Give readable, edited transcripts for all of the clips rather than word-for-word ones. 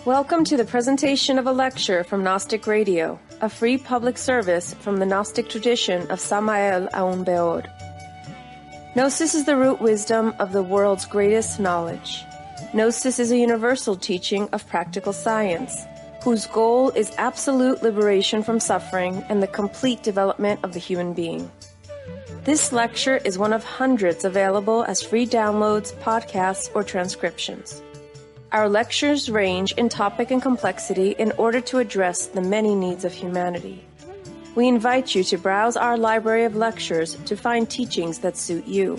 Welcome to the presentation of a lecture from Gnostic Radio, a free public service from the Gnostic tradition of Samael Aun Beor. Gnosis is the root wisdom of the world's greatest knowledge. Gnosis is a universal teaching of practical science, whose goal is absolute liberation from suffering and the complete development of the human being. This lecture is one of hundreds available as free downloads, podcasts, or transcriptions. Our lectures range in topic and complexity in order to address the many needs of humanity. We invite you to browse our library of lectures to find teachings that suit you.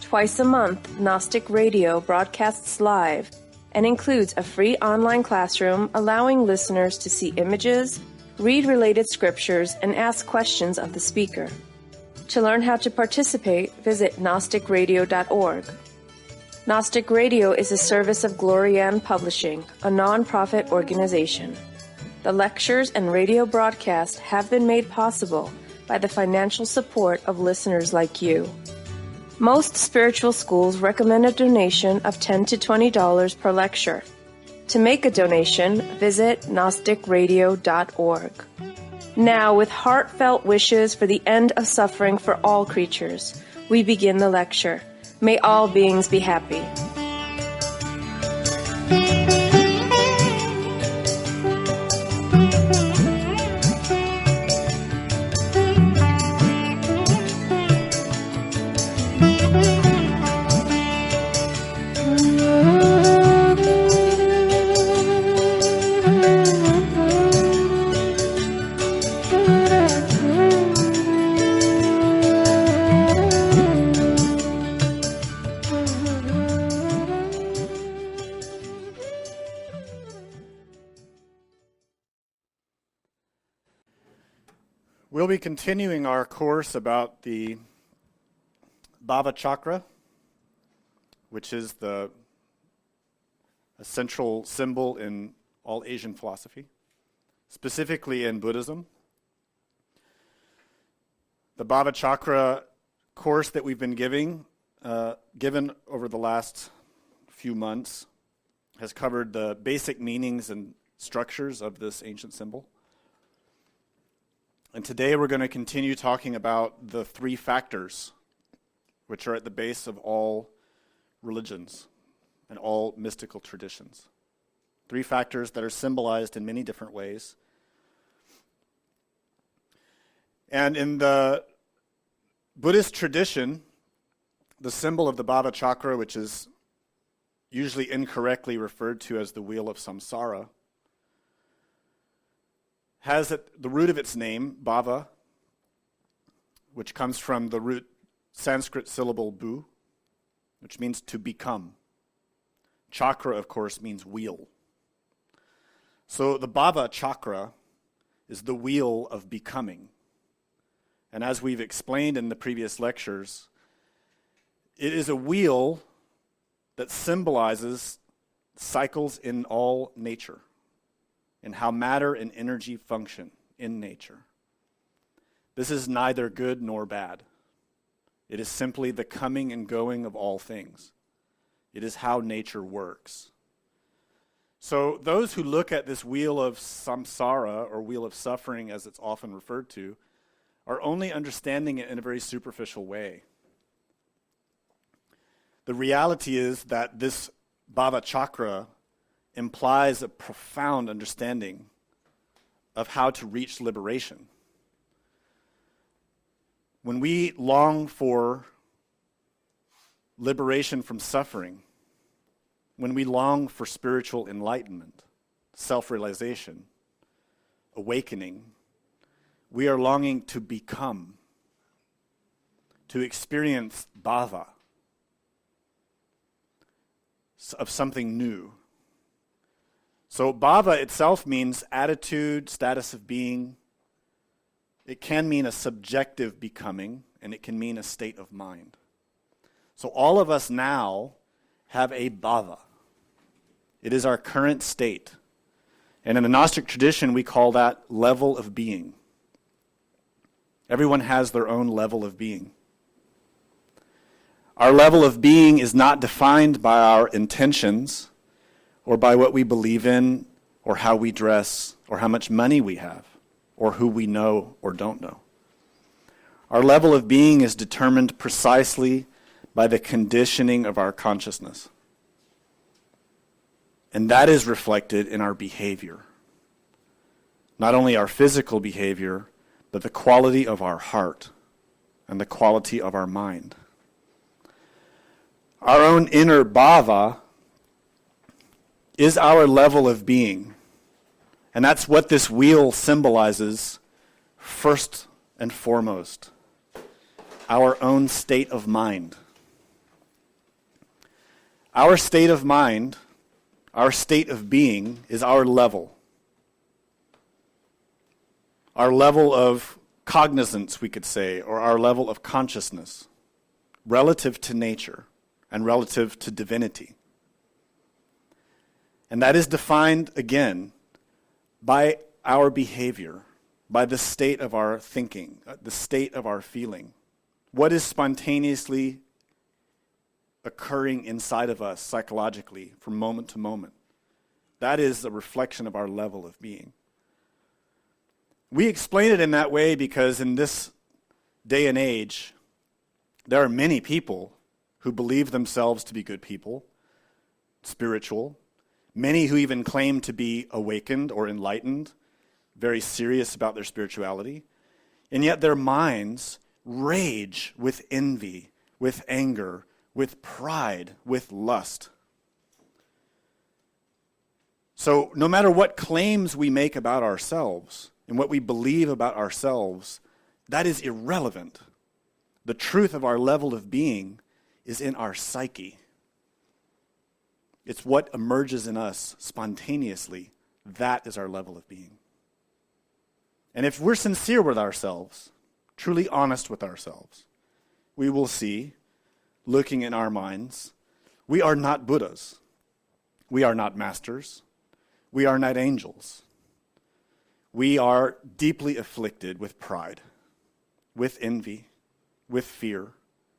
Twice a month, Gnostic Radio broadcasts live and includes a free online classroom allowing listeners to see images, read related scriptures, and ask questions of the speaker. To learn how to participate, visit gnosticradio.org. Gnostic Radio is a service of Glorianne Publishing, a non-profit organization. The lectures and radio broadcast have been made possible by the financial support of listeners like you. Most spiritual schools recommend a donation of $10 to $20 per lecture. To make a donation, visit gnosticradio.org. Now, with heartfelt wishes for the end of suffering for all creatures, we begin the lecture. May all beings be happy. We'll be continuing our course about the Bhavachakra, which is a central symbol in all Asian philosophy, specifically in Buddhism. The Bhavachakra course that we've been given over the last few months has covered the basic meanings and structures of this ancient symbol. And today we're going to continue talking about the three factors which are at the base of all religions and all mystical traditions. Three factors that are symbolized in many different ways. And in the Buddhist tradition, the symbol of the Bhavachakra, which is usually incorrectly referred to as the Wheel of Samsara, has at the root of its name, bhava, which comes from the root Sanskrit syllable bu, which means to become. Chakra, of course, means wheel. So the bhava chakra is the wheel of becoming. And as we've explained in the previous lectures, it is a wheel that symbolizes cycles in all nature, and how matter and energy function in nature. This is neither good nor bad. It is simply the coming and going of all things. It is how nature works. So those who look at this wheel of samsara, or wheel of suffering as it's often referred to, are only understanding it in a very superficial way. The reality is that this Bhavachakra implies a profound understanding of how to reach liberation. When we long for liberation from suffering, when we long for spiritual enlightenment, self-realization, awakening, we are longing to become, to experience bhava, of something new. So bhava itself means attitude, status of being. It can mean a subjective becoming, and it can mean a state of mind. So all of us now have a bhava. It is our current state. And in the Gnostic tradition, we call that level of being. Everyone has their own level of being. Our level of being is not defined by our intentions or by what we believe in, or how we dress, or how much money we have, or who we know or don't know. Our level of being is determined precisely by the conditioning of our consciousness. And that is reflected in our behavior. Not only our physical behavior, but the quality of our heart and the quality of our mind. Our own inner bhava is our level of being. And that's what this wheel symbolizes first and foremost. Our own state of mind. Our state of mind, our state of being, is our level. Our level of cognizance, we could say, or our level of consciousness, relative to nature and relative to divinity. And that is defined, again, by our behavior, by the state of our thinking, the state of our feeling. What is spontaneously occurring inside of us psychologically from moment to moment? That is a reflection of our level of being. We explain it in that way because in this day and age, there are many people who believe themselves to be good people, spiritual, many who even claim to be awakened or enlightened, very serious about their spirituality, and yet their minds rage with envy, with anger, with pride, with lust. So no matter what claims we make about ourselves and what we believe about ourselves, that is irrelevant. The truth of our level of being is in our psyche. It's what emerges in us spontaneously. That is our level of being. And if we're sincere with ourselves, truly honest with ourselves, we will see, looking in our minds, we are not Buddhas. We are not masters. We are not angels. We are deeply afflicted with pride, with envy, with fear,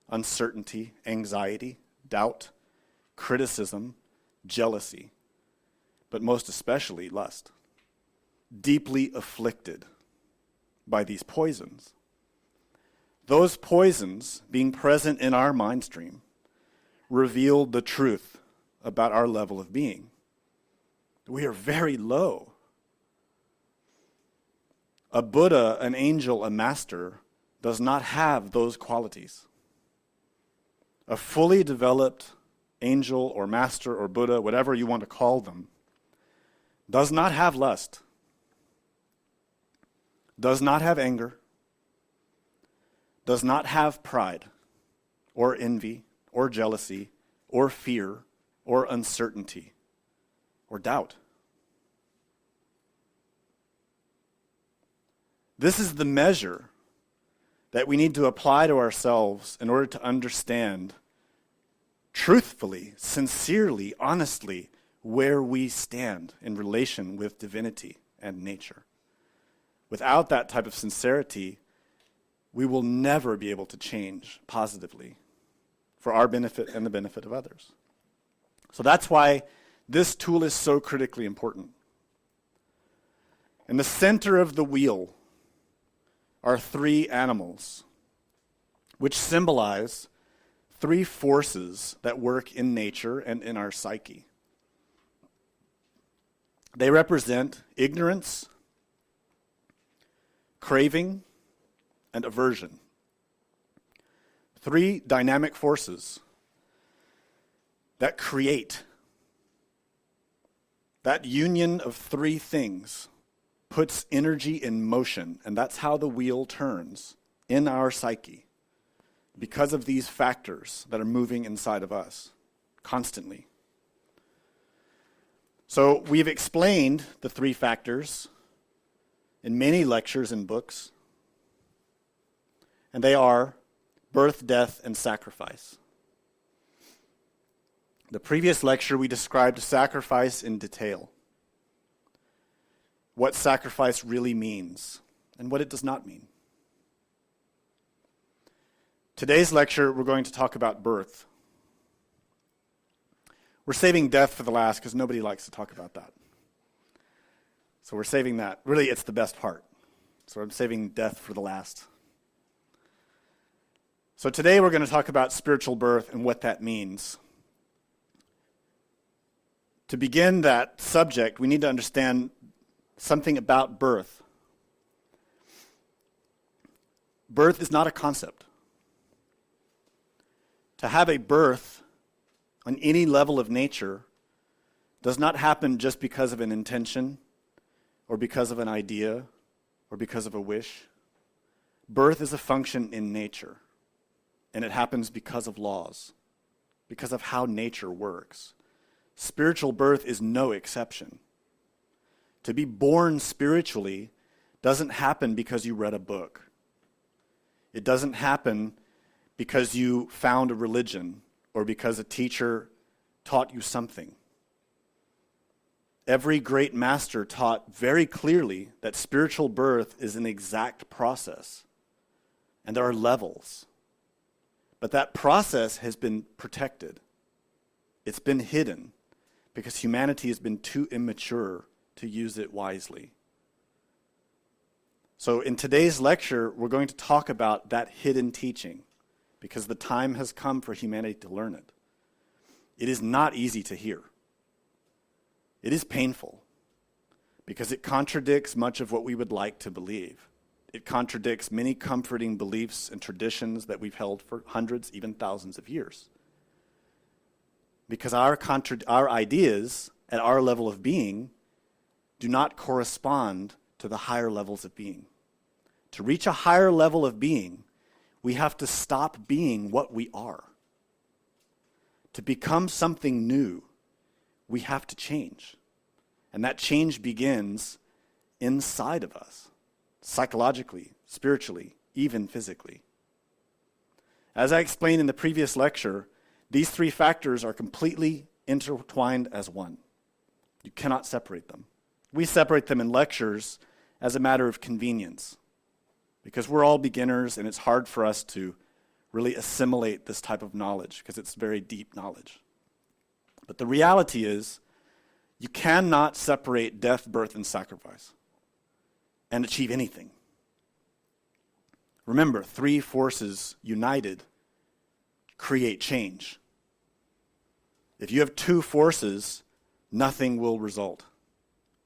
uncertainty, anxiety, doubt, criticism, jealousy, but most especially lust. Deeply afflicted by these poisons. Those poisons, being present in our mind stream, reveal the truth about our level of being. We are very low. A Buddha, an angel, a master does not have those qualities. A fully developed angel or master or Buddha, whatever you want to call them, does not have lust, does not have anger, does not have pride or envy or jealousy or fear or uncertainty or doubt. This is the measure that we need to apply to ourselves in order to understand truthfully, sincerely, honestly, where we stand in relation with divinity and nature. Without that type of sincerity, we will never be able to change positively for our benefit and the benefit of others. So that's why this tool is so critically important. In the center of the wheel are three animals, which symbolize three forces that work in nature and in our psyche. They represent ignorance, craving, and aversion. Three dynamic forces that create. That union of three things puts energy in motion, and that's how the wheel turns in our psyche because of these factors that are moving inside of us constantly. So we've explained the three factors in many lectures and books, and they are birth, death, and sacrifice. The previous lecture we described sacrifice in detail. What sacrifice really means and what it does not mean. Today's lecture, we're going to talk about birth. We're saving death for the last because nobody likes to talk about that. So we're saving that. Really, it's the best part. So I'm saving death for the last. So today we're going to talk about spiritual birth and what that means. To begin that subject, we need to understand something about birth. Birth is not a concept. To have a birth on any level of nature does not happen just because of an intention or because of an idea or because of a wish. Birth is a function in nature, and it happens because of laws, because of how nature works. Spiritual birth is no exception. To be born spiritually doesn't happen because you read a book. It doesn't happen because you found a religion or because a teacher taught you something. Every great master taught very clearly that spiritual birth is an exact process, and there are levels. But that process has been protected. It's been hidden because humanity has been too immature to use it wisely. So in today's lecture, we're going to talk about that hidden teaching because the time has come for humanity to learn it. It is not easy to hear. It is painful because it contradicts much of what we would like to believe. It contradicts many comforting beliefs and traditions that we've held for hundreds, even thousands of years. Because our ideas at our level of being do not correspond to the higher levels of being. To reach a higher level of being, we have to stop being what we are. To become something new, we have to change. And that change begins inside of us, psychologically, spiritually, even physically. As I explained in the previous lecture, these three factors are completely intertwined as one. You cannot separate them. We separate them in lectures as a matter of convenience because we're all beginners and it's hard for us to really assimilate this type of knowledge because it's very deep knowledge. But the reality is you cannot separate death, birth, and sacrifice and achieve anything. Remember, three forces united create change. If you have two forces, nothing will result.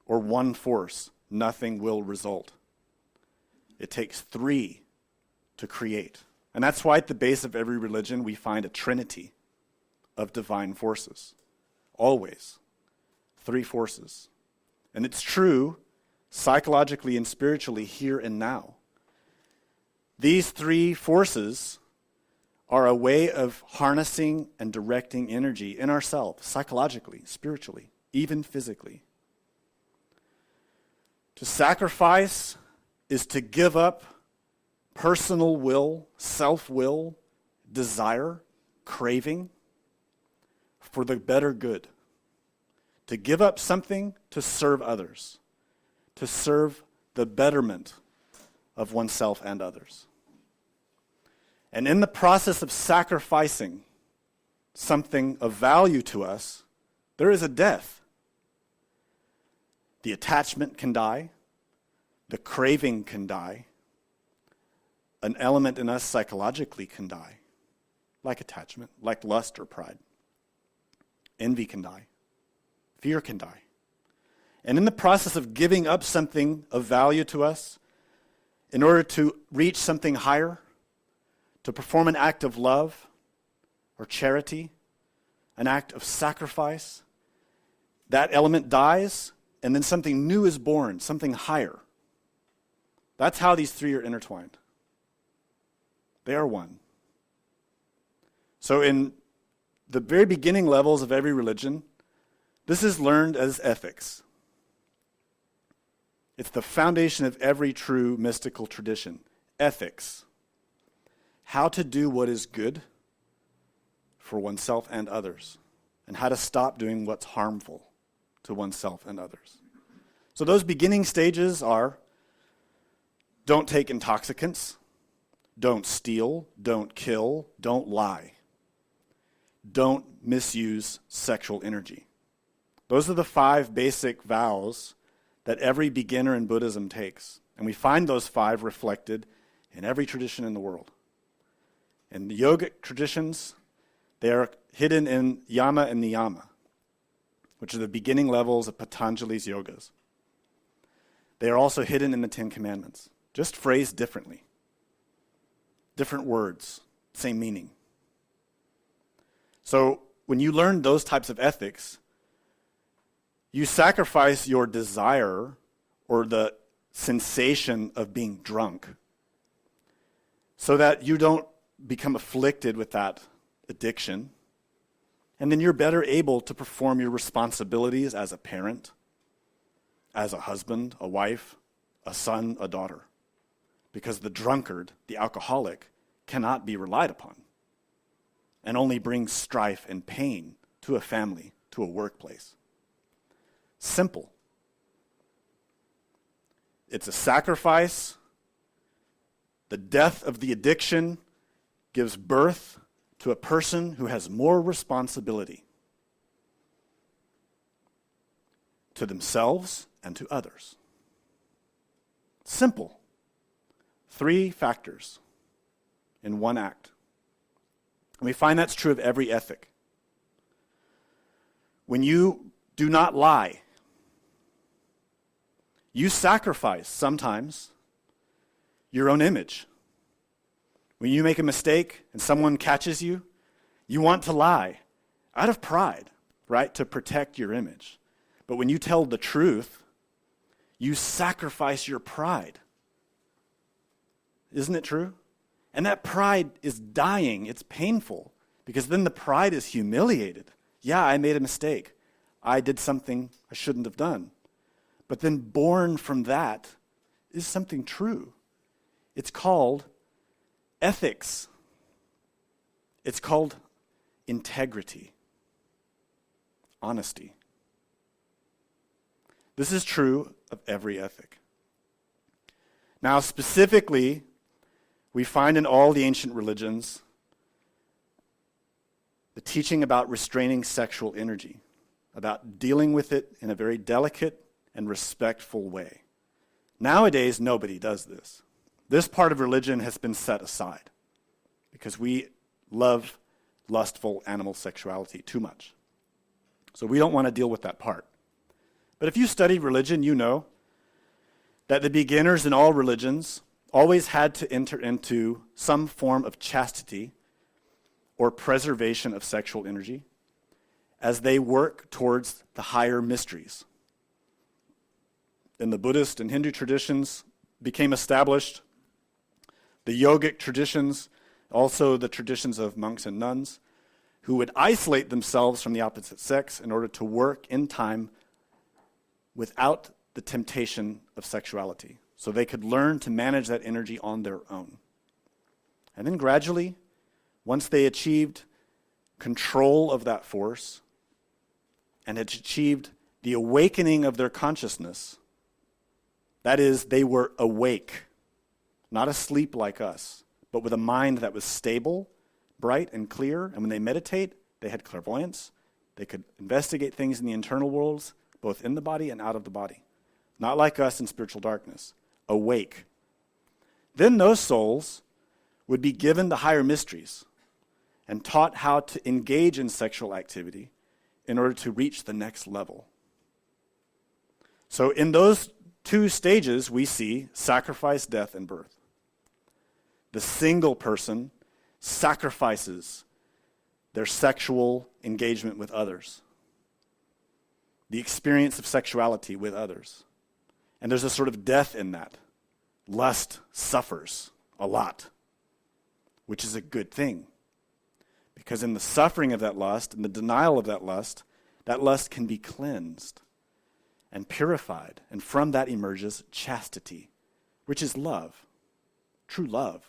Or one force, nothing will result. It takes three to create. And that's why at the base of every religion we find a trinity of divine forces. Always. Three forces. And it's true psychologically and spiritually here and now. These three forces are a way of harnessing and directing energy in ourselves, psychologically, spiritually, even physically. To sacrifice is to give up personal will, self-will, desire, craving for the better good. To give up something to serve others, to serve the betterment of oneself and others. And in the process of sacrificing something of value to us, there is a death. The attachment can die. The craving can die. An element in us psychologically can die, like attachment, like lust or pride. Envy can die. Fear can die. And in the process of giving up something of value to us, in order to reach something higher, to perform an act of love or charity, an act of sacrifice, that element dies, and then something new is born, something higher. That's how these three are intertwined. They are one. So in the very beginning levels of every religion, this is learned as ethics. It's the foundation of every true mystical tradition. Ethics. How to do what is good for oneself and others, and how to stop doing what's harmful to oneself and others. So those beginning stages are: don't take intoxicants, don't steal, don't kill, don't lie. don't misuse sexual energy. Those are the 5 basic vows that every beginner in Buddhism takes. And we find those 5 reflected in every tradition in the world. In the yogic traditions, they are hidden in yama and niyama, which are the beginning levels of Patanjali's yogas. They are also hidden in the 10 Commandments, just phrased differently. Different words, same meaning. So when you learn those types of ethics, you sacrifice your desire or the sensation of being drunk so that you don't become afflicted with that addiction. And then you're better able to perform your responsibilities as a parent, as a husband, a wife, a son, a daughter. Because the drunkard, the alcoholic, cannot be relied upon and only brings strife and pain to a family, to a workplace. Simple. It's a sacrifice. The death of the addiction gives birth to a person who has more responsibility to themselves and to others. Simple. 3 factors in one act. And we find that's true of every ethic. When you do not lie, you sacrifice sometimes your own image. When you make a mistake and someone catches you, you want to lie out of pride, right, to protect your image. But when you tell the truth, you sacrifice your pride. Isn't it true? And that pride is dying. It's painful because then the pride is humiliated. Yeah, I made a mistake. I did something I shouldn't have done. But then born from that is something true. It's called ethics. It's called integrity, honesty. This is true of every ethic. Now, specifically, we find in all the ancient religions the teaching about restraining sexual energy, about dealing with it in a very delicate and respectful way. Nowadays, nobody does this. This part of religion has been set aside because we love lustful animal sexuality too much. So we don't want to deal with that part. But if you study religion, you know that the beginners in all religions always had to enter into some form of chastity or preservation of sexual energy as they work towards the higher mysteries. In the Buddhist and Hindu traditions became established, the yogic traditions, also the traditions of monks and nuns, who would isolate themselves from the opposite sex in order to work in time without the temptation of sexuality, so they could learn to manage that energy on their own. And then gradually, once they achieved control of that force and had achieved the awakening of their consciousness, that is, they were awake, not asleep like us, but with a mind that was stable, bright, and clear. And when they meditate, they had clairvoyance. They could investigate things in the internal worlds, both in the body and out of the body. Not like us in spiritual darkness. Awake. Then those souls would be given the higher mysteries and taught how to engage in sexual activity in order to reach the next level. So in those 2 stages, we see sacrifice, death, and birth. The single person sacrifices their sexual engagement with others, the experience of sexuality with others. And there's a sort of death in that. Lust suffers a lot, which is a good thing. Because in the suffering of that lust and the denial of that lust can be cleansed and purified. And from that emerges chastity, which is love, true love.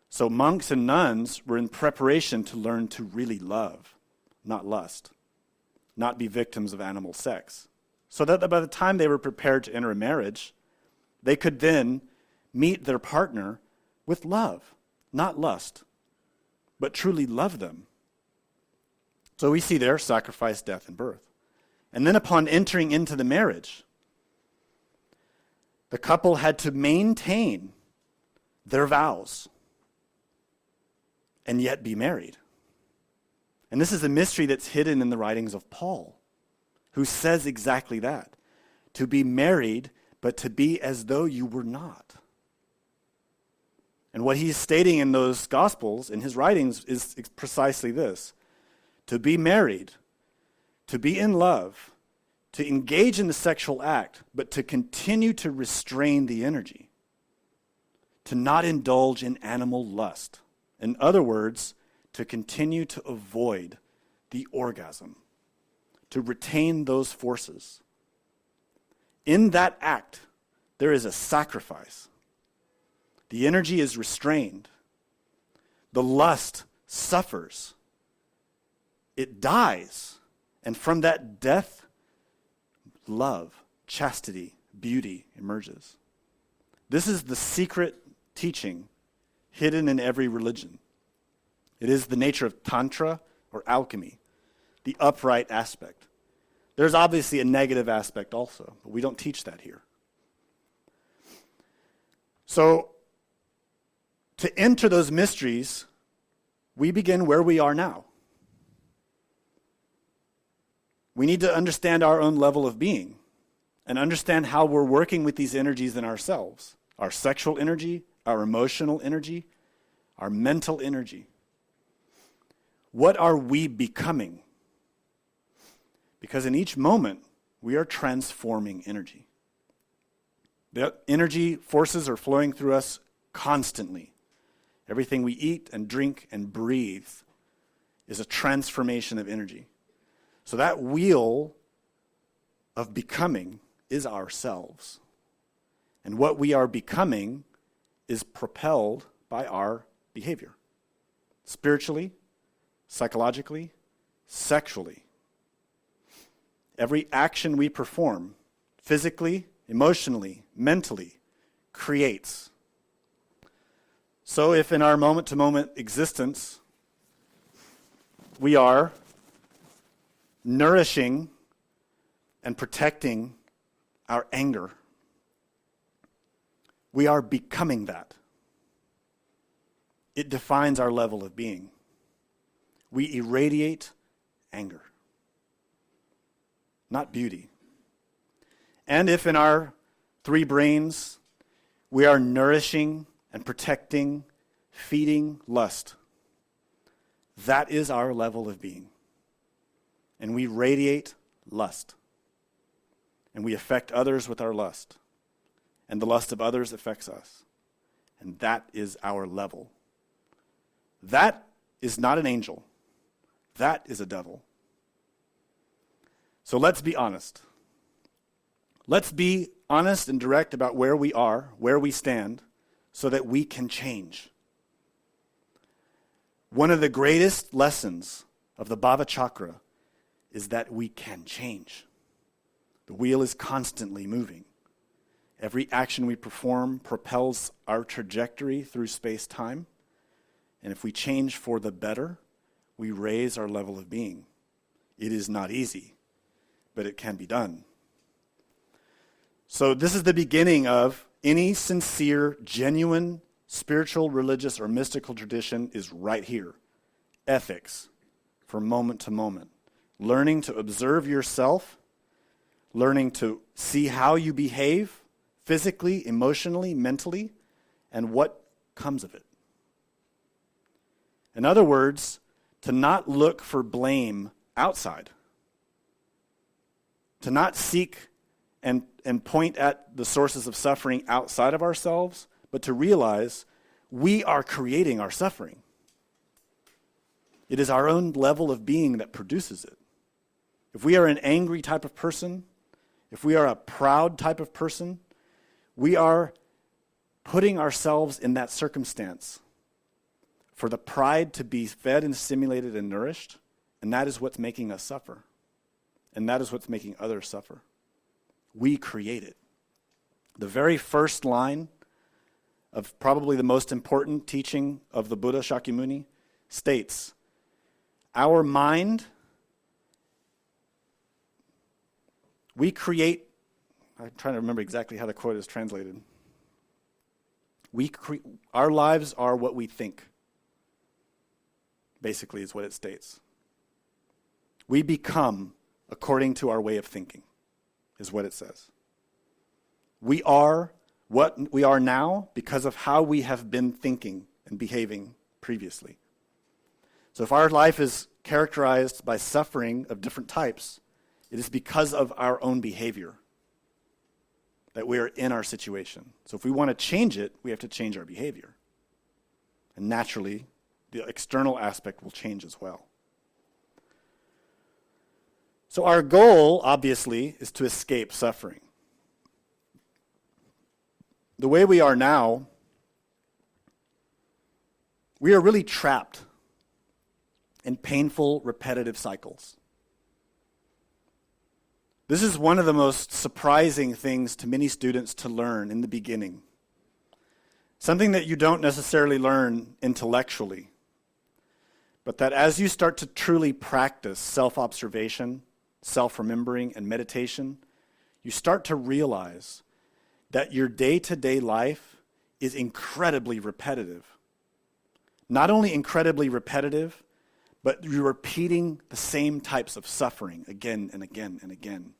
So monks and nuns were in preparation to learn to really love, not lust, not be victims of animal sex. So that by the time they were prepared to enter a marriage, they could then meet their partner with love, not lust, but truly love them So we see there sacrifice, death, and birth. And then upon entering into the marriage, the couple had to maintain their vows and yet be married. And this is a mystery that's hidden in the writings of Paul, who says exactly that. To be married, but to be as though you were not. And what he's stating in those Gospels, in his writings, is precisely this. To be married, to be in love, to engage in the sexual act, but to continue to restrain the energy. To not indulge in animal lust. In other words, to continue to avoid the orgasm. To retain those forces. In that act, there is a sacrifice. The energy is restrained. The lust suffers. It dies. And from that death, love, chastity, beauty emerges. This is the secret teaching hidden in every religion. It is the nature of Tantra or alchemy, the upright aspect. There's obviously a negative aspect also, but we don't teach that here. So, to enter those mysteries, we begin where we are now. We need to understand our own level of being and understand how we're working with these energies in ourselves. Our sexual energy, our emotional energy, our mental energy. What are we becoming? Because in each moment, we are transforming energy. The energy forces are flowing through us constantly. Everything we eat and drink and breathe is a transformation of energy. So that wheel of becoming is ourselves. And what we are becoming is propelled by our behavior. Spiritually, psychologically, sexually. Every action we perform, physically, emotionally, mentally, creates. So if in our moment-to-moment existence, we are nourishing and protecting our anger, we are becoming that. It defines our level of being. We irradiate anger, not beauty. And if in our three brains we are nourishing and protecting, feeding lust, that is our level of being. And we radiate lust. And we affect others with our lust. And the lust of others affects us. And that is our level. That is not an angel. That is a devil. So let's be honest. Let's be honest and direct about where we are, where we stand, so that we can change. One of the greatest lessons of the Bhavachakra is that we can change. The wheel is constantly moving. Every action we perform propels our trajectory through space-time. And if we change for the better, we raise our level of being. It is not easy, but it can be done. So this is the beginning of any sincere, genuine, spiritual, religious, or mystical tradition is right here. Ethics, for moment to moment. Learning to observe yourself, learning to see how you behave physically, emotionally, mentally, and what comes of it. In other words, to not look for blame outside. To not seek and point at the sources of suffering outside of ourselves, but to realize we are creating our suffering. It is our own level of being that produces it. If we are an angry type of person, if we are a proud type of person, we are putting ourselves in that circumstance for the pride to be fed and stimulated and nourished, and that is what's making us suffer. And that is what's making others suffer. We create it. The very first line of probably the most important teaching of the Buddha Shakyamuni states, our mind We create, I'm trying to remember exactly how the quote is translated. Our lives are what we think, basically is what it states. We become according to our way of thinking, is what it says. We are what we are now because of how we have been thinking and behaving previously. So if our life is characterized by suffering of different types, it is because of our own behavior that we are in our situation. So if we want to change it, we have to change our behavior. And naturally, the external aspect will change as well. So our goal, obviously, is to escape suffering. The way we are now, we are really trapped in painful, repetitive cycles. This is one of the most surprising things to many students to learn in the beginning. Something that you don't necessarily learn intellectually, but that as you start to truly practice self-observation, self-remembering, and meditation, you start to realize that your day-to-day life is incredibly repetitive. Not only incredibly repetitive, but you're repeating the same types of suffering again and again and again.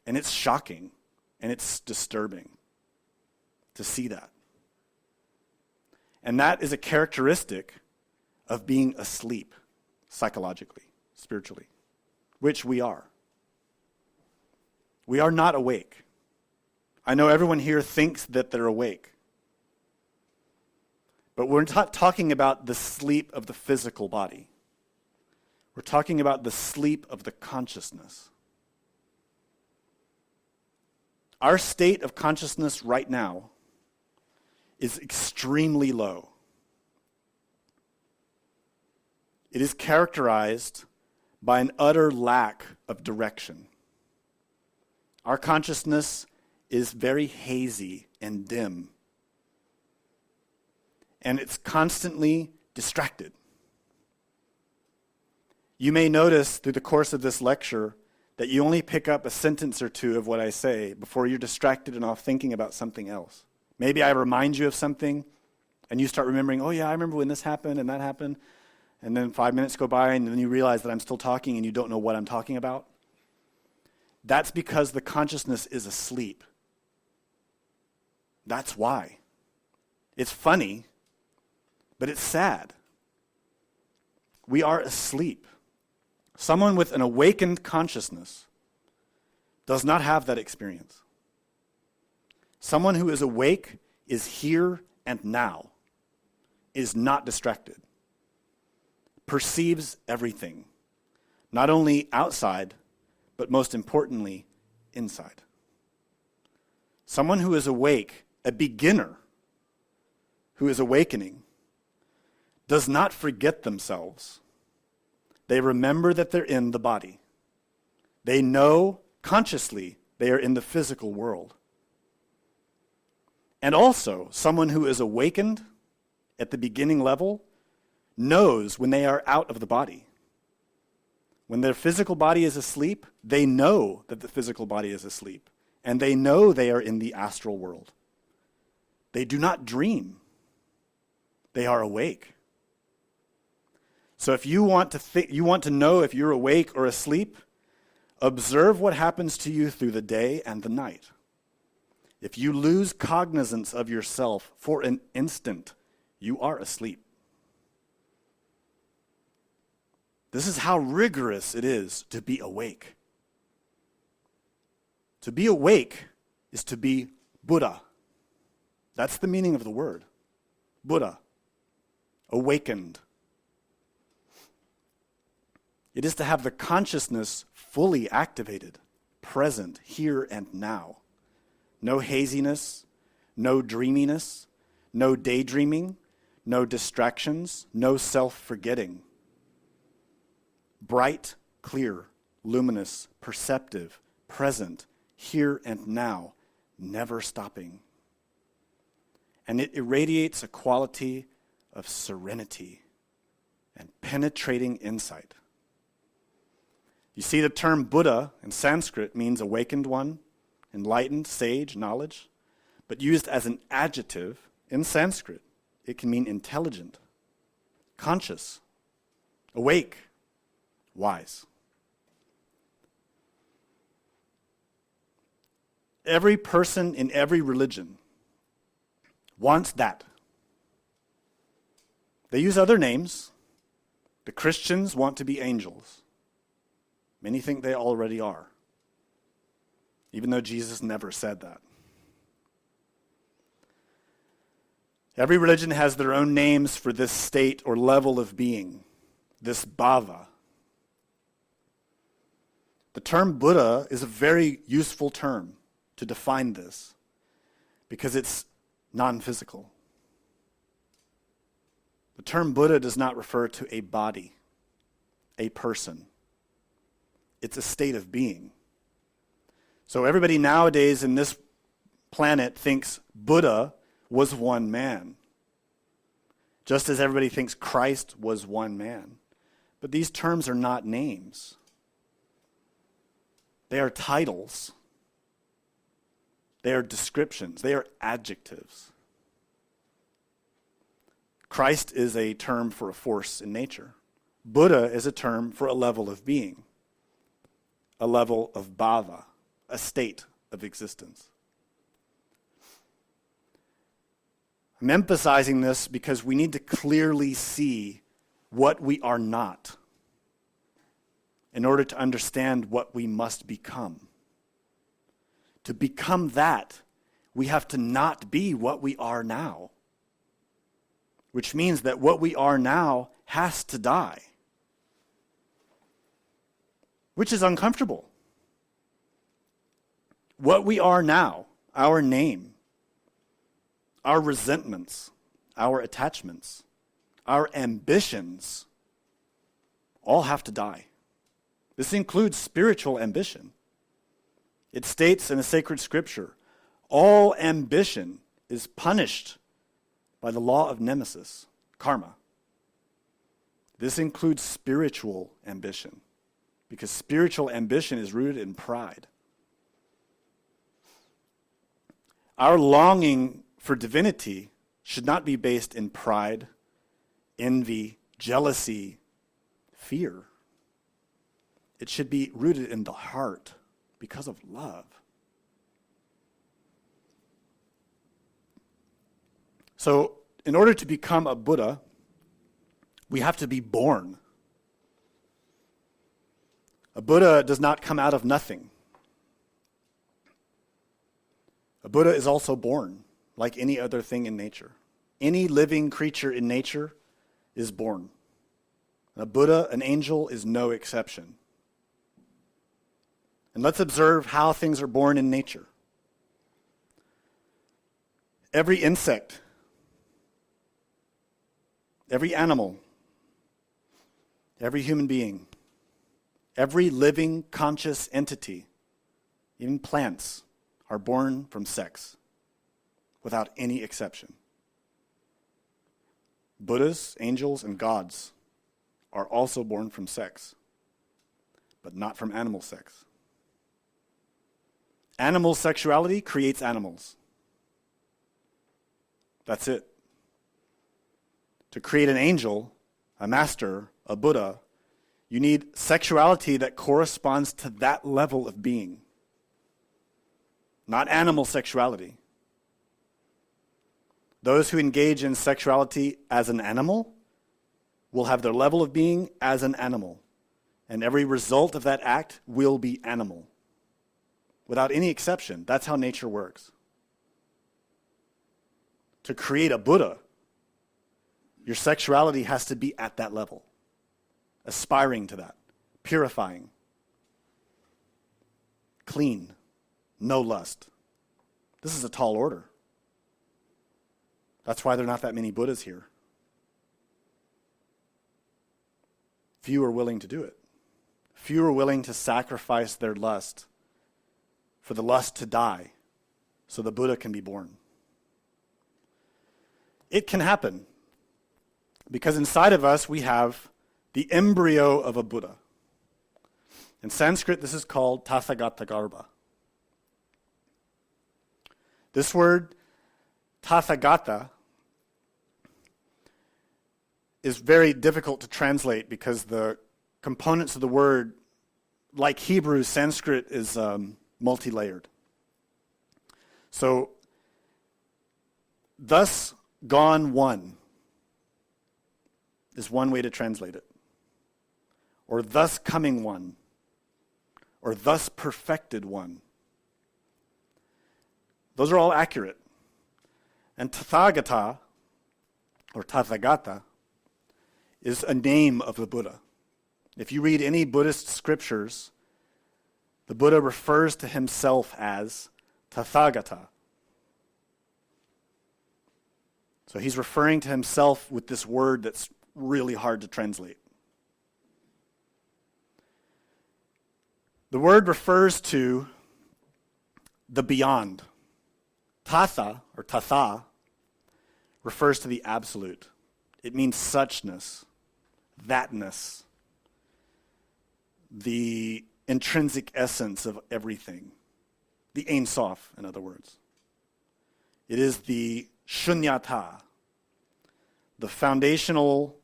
And it's shocking and it's disturbing to see that. And that is a characteristic of being asleep psychologically, spiritually, which we are. We are not awake. I know everyone here thinks that they're awake. But we're not talking about the sleep of the physical body. We're talking about the sleep of the consciousness. Our state of consciousness right now is extremely low. It is characterized by an utter lack of direction. Our consciousness is very hazy and dim. And it's constantly distracted. You may notice through the course of this lecture that you only pick up a sentence or two of what I say before you're distracted and off thinking about something else. Maybe I remind you of something and you start remembering, oh yeah, I remember when this happened and that happened. And then 5 minutes go by and then you realize that I'm still talking and you don't know what I'm talking about. That's because the consciousness is asleep. That's why. It's funny, but it's sad. We are asleep. Someone with an awakened consciousness does not have that experience. Someone who is awake is here and now, is not distracted, perceives everything, not only outside, but most importantly, inside. Someone who is awake, a beginner who is awakening, does not forget themselves. They remember that they're in the body. They know consciously they are in the physical world. And also, someone who is awakened at the beginning level knows when they are out of the body. When their physical body is asleep, they know that the physical body is asleep. And they know they are in the astral world. They do not dream. They are awake. So if you want to know if you're awake or asleep, observe what happens to you through the day and the night. If you lose cognizance of yourself for an instant, you are asleep. This is how rigorous it is to be awake. To be awake is to be Buddha. That's the meaning of the word. Buddha. Awakened. It is to have the consciousness fully activated, present, here and now. No haziness, no dreaminess, no daydreaming, no distractions, no self-forgetting. Bright, clear, luminous, perceptive, present, here and now, never stopping. And it irradiates a quality of serenity and penetrating insight. You see, the term Buddha in Sanskrit means awakened one, enlightened, sage, knowledge, but used as an adjective in Sanskrit, it can mean intelligent, conscious, awake, wise. Every person in every religion wants that. They use other names. The Christians want to be angels. Many think they already are, even though Jesus never said that. Every religion has their own names for this state or level of being, this bhava. The term Buddha is a very useful term to define this because it's non-physical. The term Buddha does not refer to a body, a person. It's a state of being. So everybody nowadays in this planet thinks Buddha was one man, just as everybody thinks Christ was one man. But these terms are not names. They are titles. They are descriptions. They are adjectives. Christ is a term for a force in nature. Buddha is a term for a level of being, a level of bhava, a state of existence. I'm emphasizing this because we need to clearly see what we are not in order to understand what we must become. To become that, we have to not be what we are now, which means that what we are now has to die, which is uncomfortable. What we are now, our name, our resentments, our attachments, our ambitions, all have to die. This includes spiritual ambition. It states in a sacred scripture, all ambition is punished by the law of nemesis, karma. This includes spiritual ambition, because spiritual ambition is rooted in pride. Our longing for divinity should not be based in pride, envy, jealousy, fear. It should be rooted in the heart because of love. So, in order to become a Buddha, we have to be born. A Buddha does not come out of nothing. A Buddha is also born, like any other thing in nature. Any living creature in nature is born. A Buddha, an angel, is no exception. And let's observe how things are born in nature. Every insect, every animal, every human being, every living conscious entity, even plants, are born from sex, without any exception. Buddhas, angels, and gods are also born from sex, but not from animal sex. Animal sexuality creates animals. That's it. To create an angel, a master, a Buddha, you need sexuality that corresponds to that level of being. Not animal sexuality. Those who engage in sexuality as an animal will have their level of being as an animal, and every result of that act will be animal. Without any exception, that's how nature works. To create a Buddha, your sexuality has to be at that level, aspiring to that, purifying, clean, no lust. This is a tall order. That's why there are not that many Buddhas here. Few are willing to do it. Few are willing to sacrifice their lust for the lust to die so the Buddha can be born. It can happen because inside of us we have the embryo of a Buddha. In Sanskrit, this is called Tathagata Garbha. This word, Tathagata, is very difficult to translate because the components of the word, like Hebrew, Sanskrit is multi-layered. So, thus gone one is one way to translate it. Or thus coming one. Or thus perfected one. Those are all accurate. And Tathagata, or Tathagata, is a name of the Buddha. If you read any Buddhist scriptures, the Buddha refers to himself as Tathagata. So he's referring to himself with this word that's really hard to translate. The word refers to the beyond. Tatha, or tatha, refers to the absolute. It means suchness, thatness, the intrinsic essence of everything. The Ein Sof, in other words. It is the shunyata, the foundational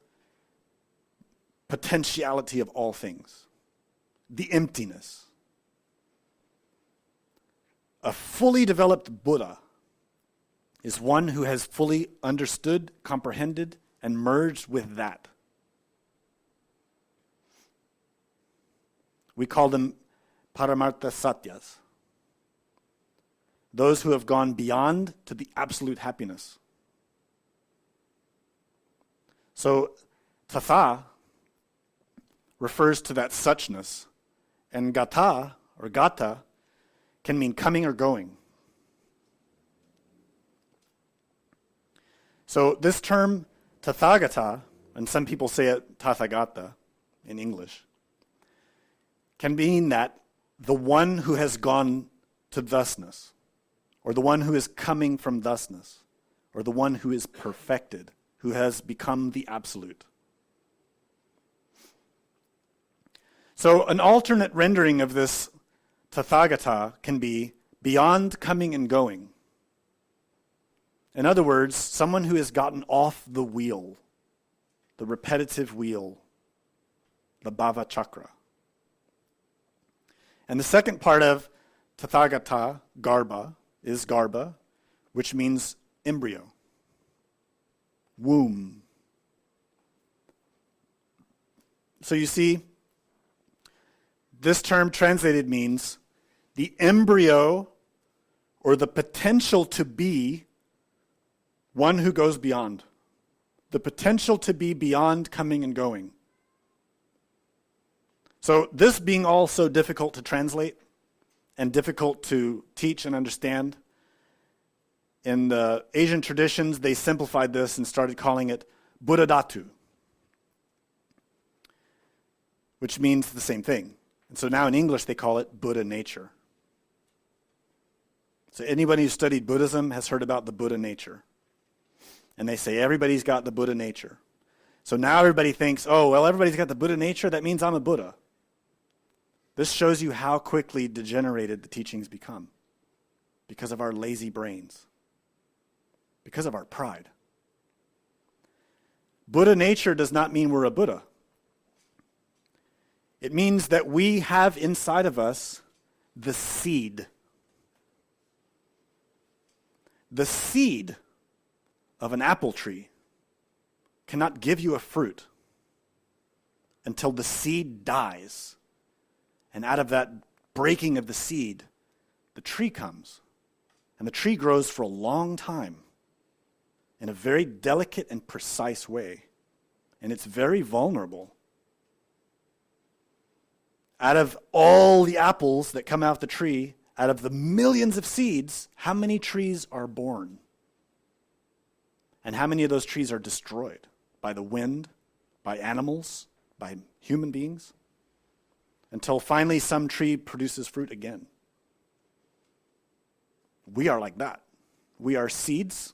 potentiality of all things. The emptiness. A fully developed Buddha is one who has fully understood, comprehended, and merged with that. We call them Paramartha Satyas. Those who have gone beyond to the absolute happiness. So, Tatha refers to that suchness, and Gata, or Gata, can mean coming or going. So this term, Tathagata, and some people say it Tathagata in English, can mean that the one who has gone to thusness, or the one who is coming from thusness, or the one who is perfected, who has become the absolute. So an alternate rendering of this Tathagata can be beyond coming and going. In other words, someone who has gotten off the wheel, the repetitive wheel, the Bhavachakra. And the second part of Tathagata, Garbha, is Garbha, which means embryo, womb. So you see, this term translated means the embryo or the potential to be one who goes beyond. The potential to be beyond coming and going. So this being all so difficult to translate and difficult to teach and understand, in the Asian traditions they simplified this and started calling it Buddha Dhatu, which means the same thing. And so now in English they call it Buddha nature. So anybody who studied Buddhism has heard about the Buddha nature. And they say everybody's got the Buddha nature. So now everybody thinks, oh, well, everybody's got the Buddha nature, that means I'm a Buddha. This shows you how quickly degenerated the teachings become because of our lazy brains, because of our pride. Buddha nature does not mean we're a Buddha. It means that we have inside of us the seed. The seed of an apple tree cannot give you a fruit until the seed dies. And out of that breaking of the seed, the tree comes. And the tree grows for a long time in a very delicate and precise way. And it's very vulnerable. Out of all the apples that come out the tree, out of the millions of seeds, how many trees are born? And how many of those trees are destroyed by the wind, by animals, by human beings? Until finally some tree produces fruit again. We are like that. We are seeds,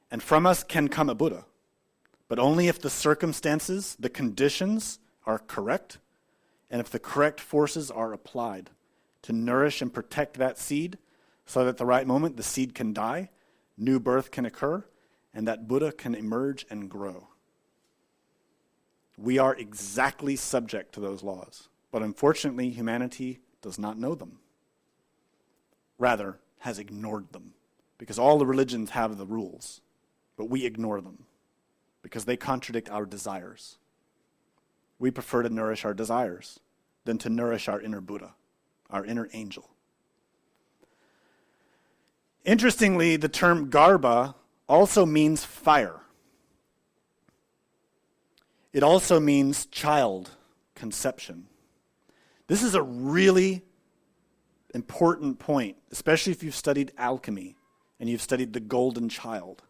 and from us can come a Buddha, but only if the circumstances, the conditions are correct, and if the correct forces are applied to nourish and protect that seed so that at the right moment the seed can die, new birth can occur, and that Buddha can emerge and grow. We are exactly subject to those laws, but unfortunately humanity does not know them. Rather, has ignored them, because all the religions have the rules, but we ignore them because they contradict our desires. We prefer to nourish our desires than to nourish our inner Buddha, our inner angel. Interestingly, the term garbha also means fire. It also means child, conception. This is a really important point, especially if you've studied alchemy and you've studied the golden child.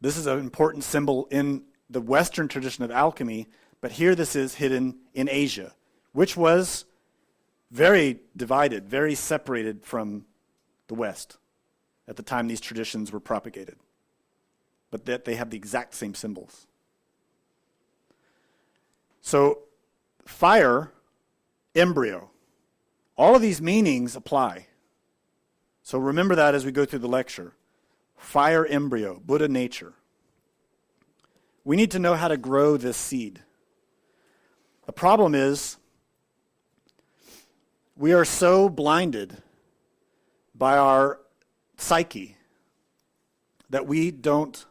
This is an important symbol in the Western tradition of alchemy, but here this is hidden in Asia, which was very divided, very separated from the West at the time these traditions were propagated. But that they have the exact same symbols. So, fire, embryo, all of these meanings apply. So remember that as we go through the lecture. Fire, embryo, Buddha nature. We need to know how to grow this seed. The problem is, we are so blinded by our psyche that we don't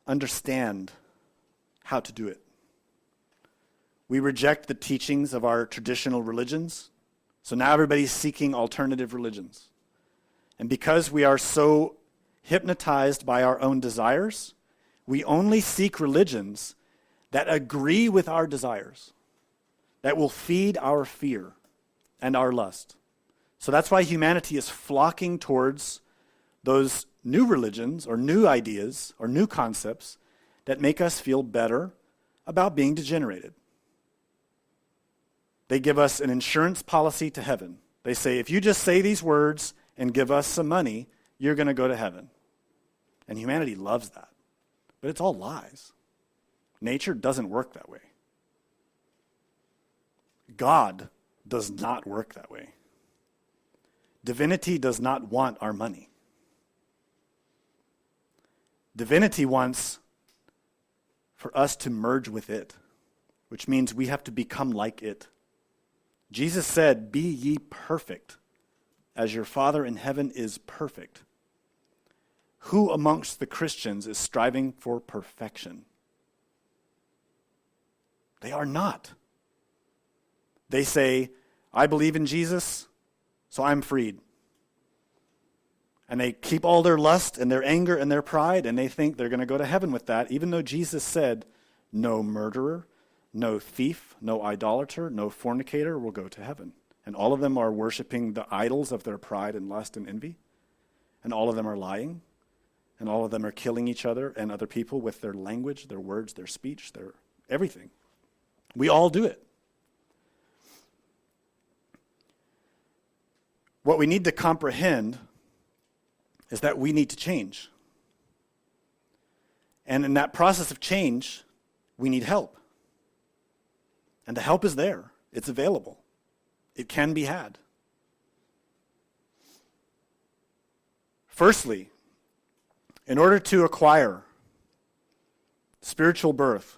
understand how to do it. We reject the teachings of our traditional religions, so now everybody's seeking alternative religions. And because we are so hypnotized by our own desires, we only seek religions that agree with our desires, that will feed our fear and our lust. So that's why humanity is flocking towards those new religions or new ideas or new concepts that make us feel better about being degenerated. They give us an insurance policy to heaven. They say, if you just say these words and give us some money, you're going to go to heaven. And humanity loves that. But it's all lies. Nature doesn't work that way. God does not work that way. Divinity does not want our money. Divinity wants for us to merge with it, which means we have to become like it. Jesus said, "Be ye perfect, as your Father in heaven is perfect." Who amongst the Christians is striving for perfection? They are not. They say, I believe in Jesus, so I'm freed. And they keep all their lust and their anger and their pride, and they think they're going to go to heaven with that, even though Jesus said, no murderer, no thief, no idolater, no fornicator will go to heaven. And all of them are worshiping the idols of their pride and lust and envy. And all of them are lying. And all of them are killing each other and other people with their language, their words, their speech, their everything. We all do it. What we need to comprehend is that we need to change. And in that process of change, we need help. And the help is there. It's available. It can be had. Firstly, in order to acquire spiritual birth,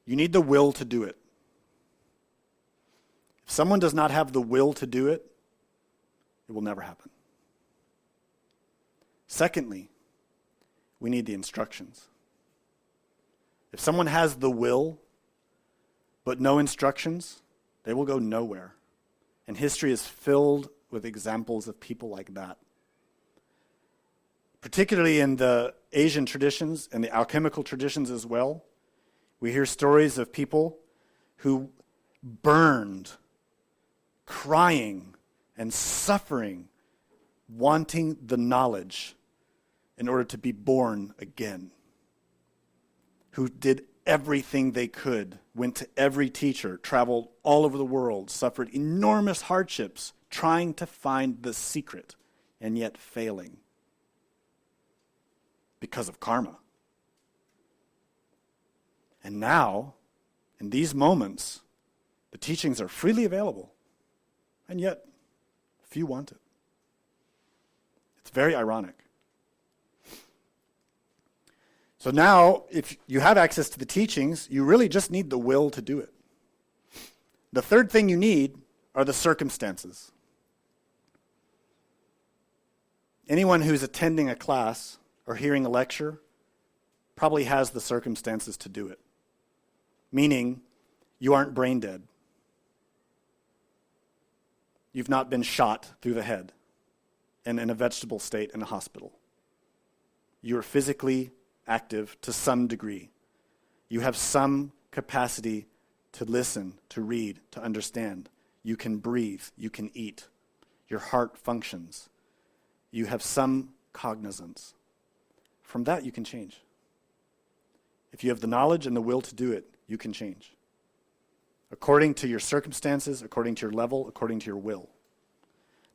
you need the will to do it. If someone does not have the will to do it, it will never happen. Secondly, we need the instructions. If someone has the will, but no instructions, they will go nowhere. And history is filled with examples of people like that. Particularly in the Asian traditions and the alchemical traditions as well, we hear stories of people who burned, crying and suffering, wanting the knowledge in order to be born again, who did everything they could, went to every teacher, traveled all over the world, suffered enormous hardships trying to find the secret, and yet failing because of karma. And now, In these moments, the teachings are freely available, and yet few want it. It's very ironic. So now, if you have access to the teachings, you really just need the will to do it. The third thing you need are the circumstances. Anyone who's attending a class or hearing a lecture probably has the circumstances to do it. Meaning, you aren't brain dead. You've not been shot through the head and in a vegetable state in a hospital. You're physically active to some degree. You have some capacity to listen, to read, to understand. You can breathe. You can eat. Your heart functions. You have some cognizance. From that, you can change. If you have the knowledge and the will to do it, you can change. According to your circumstances, according to your level, according to your will.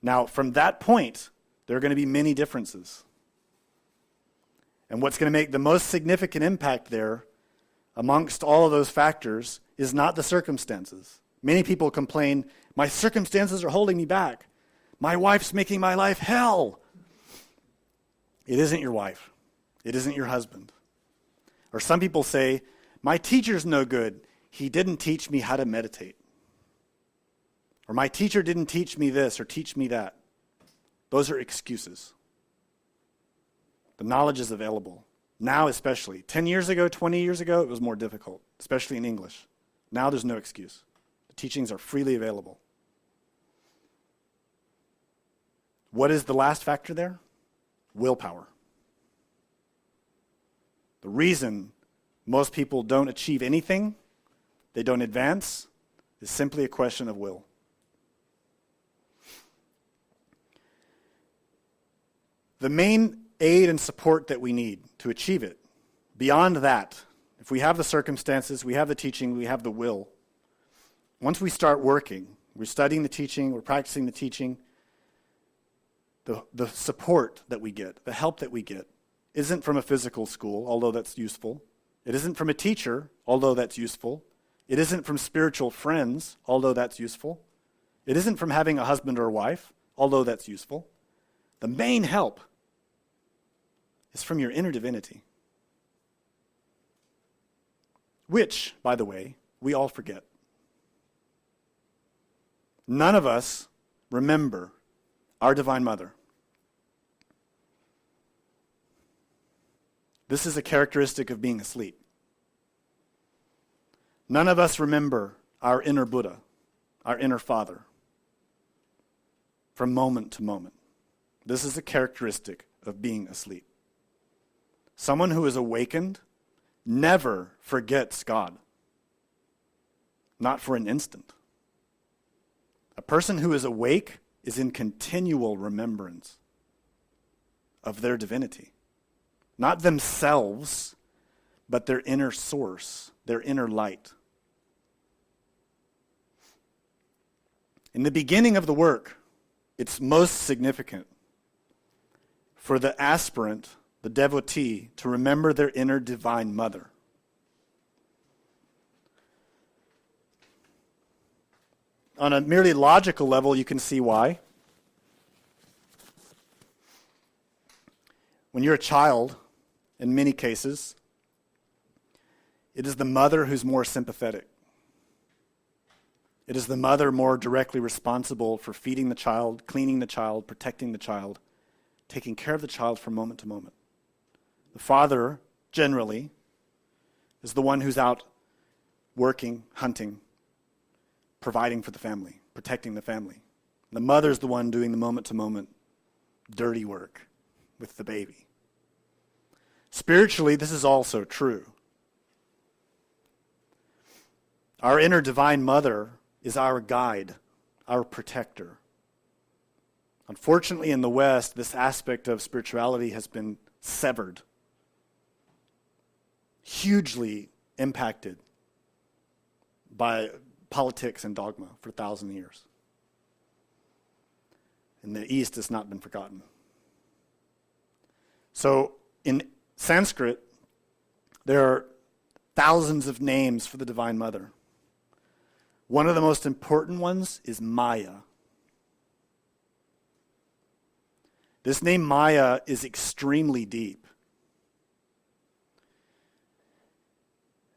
Now, from that point, there are going to be many differences. And what's going to make the most significant impact there, amongst all of those factors, is not the circumstances. Many people complain, my circumstances are holding me back. My wife's making my life hell. It isn't your wife. It isn't your husband. Or some people say, my teacher's no good. He didn't teach me how to meditate. Or my teacher didn't teach me this or teach me that. Those are excuses. The knowledge is available. Now especially. 10 years ago, 20 years ago, it was more difficult, especially in English. Now there's no excuse. The teachings are freely available. What is the last factor there? Willpower. The reason most people don't achieve anything, they don't advance, is simply a question of will. The main aid and support that we need to achieve it, beyond that, if we have the circumstances, we have the teaching, we have the will, once we start working, we're studying the teaching, we're practicing the teaching, the support that we get, the help that we get, isn't from a physical school, although that's useful. It isn't from a teacher, although that's useful. It isn't from spiritual friends, although that's useful. It isn't from having a husband or a wife, although that's useful. The main help is from your inner divinity, which, by the way, we all forget. None of us remember our Divine Mother. This is a characteristic of being asleep. None of us remember our inner Buddha, our inner Father, from moment to moment. This is a characteristic of being asleep. Someone who is awakened never forgets God. Not for an instant. A person who is awake is in continual remembrance of their divinity. Not themselves, but their inner source, their inner light. In the beginning of the work, it's most significant for the aspirant, the devotee, to remember their inner Divine Mother. On a merely logical level, you can see why. When you're a child, in many cases, it is the mother who's more sympathetic. It is the mother more directly responsible for feeding the child, cleaning the child, protecting the child, taking care of the child from moment to moment. The father, generally, is the one who's out working, hunting, providing for the family, protecting the family. The mother's the one doing the moment-to-moment dirty work with the baby. Spiritually, this is also true. Our inner Divine Mother is our guide, our protector. Unfortunately, in the West, this aspect of spirituality has been severed, hugely impacted by politics and dogma for 1,000 years. In the East, it's not been forgotten. So in Sanskrit, there are thousands of names for the Divine Mother. One of the most important ones is Maya. This name Maya is extremely deep.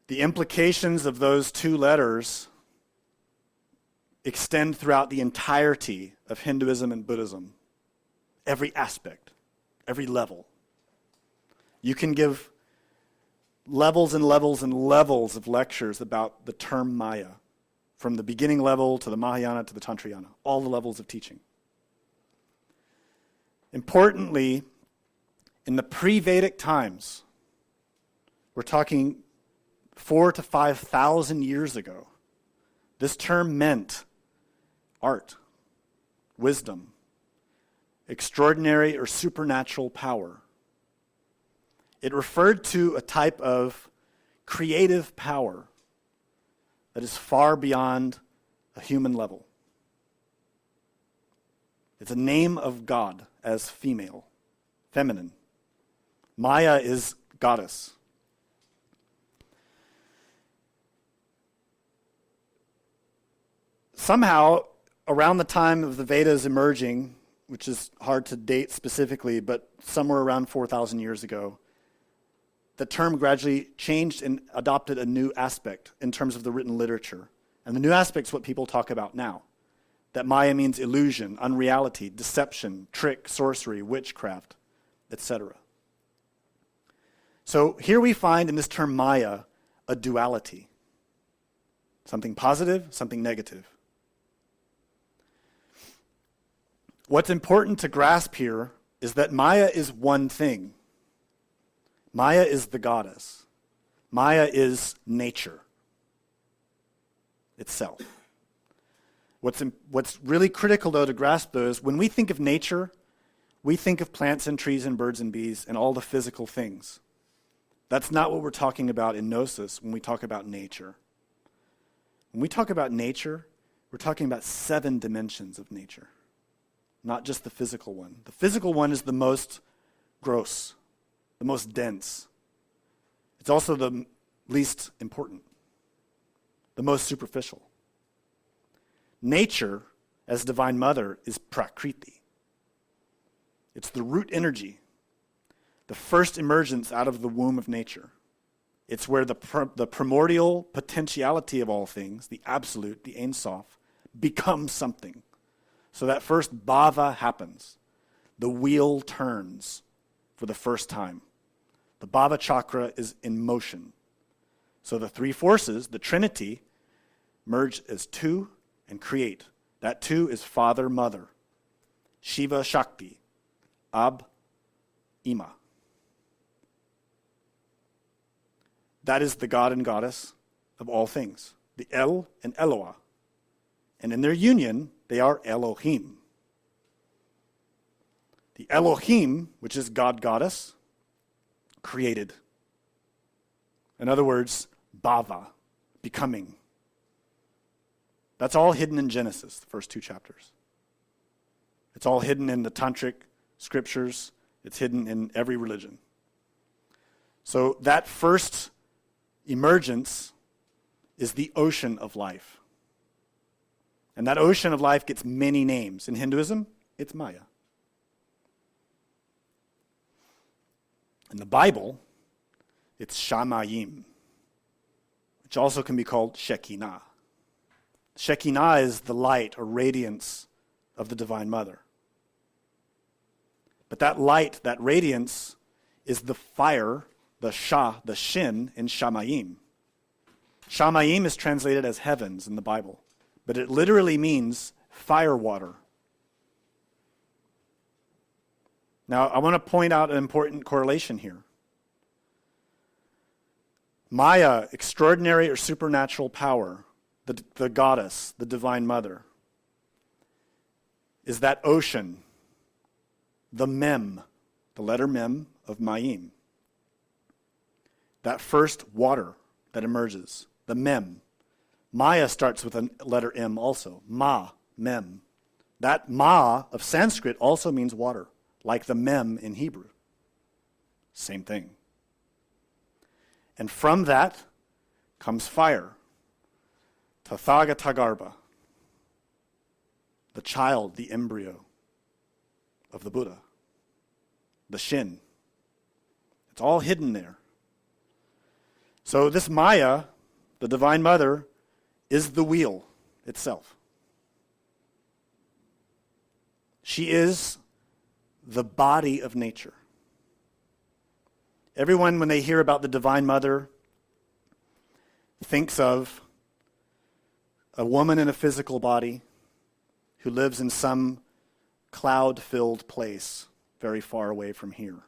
The implications of those two letters extend throughout the entirety of Hinduism and Buddhism. Every aspect, every level. You can give levels and levels and levels of lectures about the term Maya, from the beginning level to the Mahayana to the Tantrayana, all the levels of teaching. Importantly, in the pre-Vedic times, we're talking 4,000 to 5,000 years ago, this term meant art, wisdom, extraordinary or supernatural power. It referred to a type of creative power that is far beyond a human level. It's a name of God as female, feminine. Maya is goddess. Somehow, around the time of the Vedas emerging, which is hard to date specifically, but somewhere around 4,000 years ago, the term gradually changed and adopted a new aspect in terms of the written literature. And the new aspect is what people talk about now. That Maya means illusion, unreality, deception, trick, sorcery, witchcraft, etc. So here we find in this term Maya a duality. Something positive, something negative. What's important to grasp here is that Maya is one thing. Maya is the goddess. Maya is nature itself. What's really critical, though, to grasp, though, is when we think of nature, we think of plants and trees and birds and bees and all the physical things. That's not what we're talking about in Gnosis when we talk about nature. When we talk about nature, we're talking about 7 dimensions of nature, not just the physical one. The physical one is the most gross, the most dense. It's also the least important, the most superficial. Nature, as Divine Mother, is Prakriti. It's the root energy, the first emergence out of the womb of nature. It's where the primordial potentiality of all things, the absolute, the Ein Sof, becomes something. So that first bhava happens. The wheel turns for the first time. The Bhavachakra is in motion. So the 3 forces, the Trinity, merge as 2 and create. That 2 is Father, Mother, Shiva, Shakti, Ab, Ima. That is the God and Goddess of all things, the El and Eloah. And in their union, they are Elohim. The Elohim, which is God, Goddess, created. In other words, Bhava, becoming. That's all hidden in Genesis, the first 2 chapters. It's all hidden in the tantric scriptures. It's hidden in every religion. So that first emergence is the ocean of life. And that ocean of life gets many names. In Hinduism, it's Maya. In the Bible, it's Shamayim, which also can be called Shekinah. Shekinah is the light or radiance of the Divine Mother. But that light, that radiance, is the fire, the shin in Shamayim. Shamayim is translated as heavens in the Bible, but it literally means fire water. Now, I want to point out an important correlation here. Maya, extraordinary or supernatural power, the goddess, the Divine Mother, is that ocean, the mem, the letter mem of Mayim. That first water that emerges, the mem. Maya starts with a letter M also, ma, mem. That ma of Sanskrit also means water, like the mem in Hebrew. Same thing. And from that, comes fire. Tathagatagarbha, the child, the embryo of the Buddha, the Shin. It's all hidden there. So this Maya, the Divine Mother, is the wheel itself. She is the body of nature. Everyone, when they hear about the Divine Mother, thinks of a woman in a physical body who lives in some cloud-filled place very far away from here.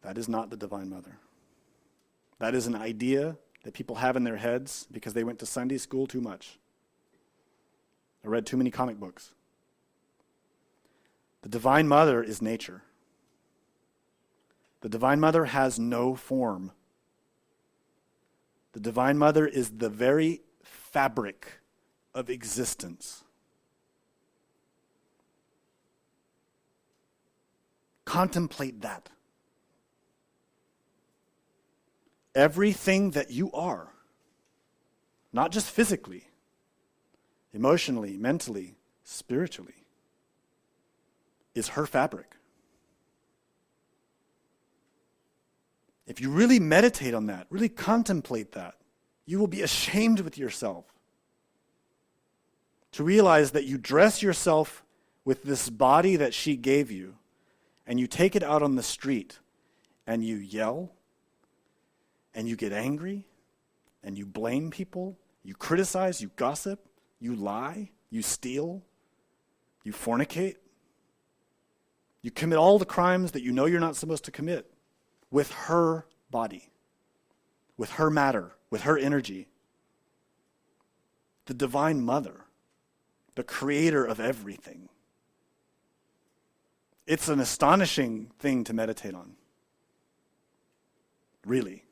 That is not the Divine Mother. That is an idea that people have in their heads because they went to Sunday school too much. I read too many comic books. The Divine Mother is nature. The Divine Mother has no form. The Divine Mother is the very fabric of existence. Contemplate that. Everything that you are, not just physically, emotionally, mentally, spiritually, is her fabric. If you really meditate on that, really contemplate that, you will be ashamed with yourself to realize that you dress yourself with this body that she gave you, and you take it out on the street, and you yell, and you get angry, and you blame people, you criticize, you gossip, you lie, you steal, you fornicate, you commit all the crimes that you know you're not supposed to commit with her body, with her matter, with her energy. The Divine Mother, the creator of everything. It's an astonishing thing to meditate on. Really.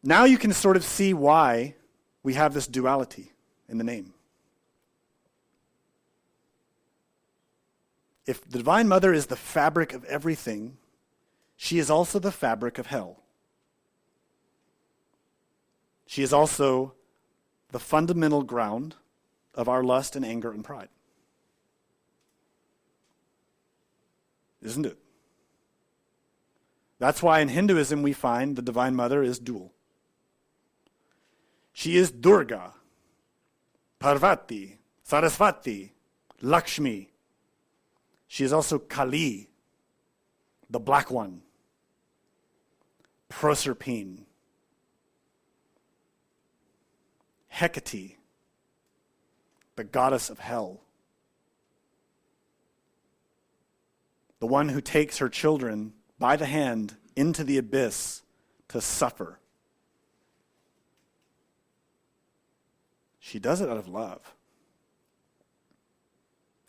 Now you can sort of see why we have this duality in the name. If the Divine Mother is the fabric of everything, she is also the fabric of hell. She is also the fundamental ground of our lust and anger and pride. Isn't it? That's why in Hinduism we find the Divine Mother is dual. She is Durga, Parvati, Sarasvati, Lakshmi. She is also Kali, the Black One, Proserpine, Hecate, the goddess of hell, the one who takes her children by the hand into the abyss to suffer. She does it out of love,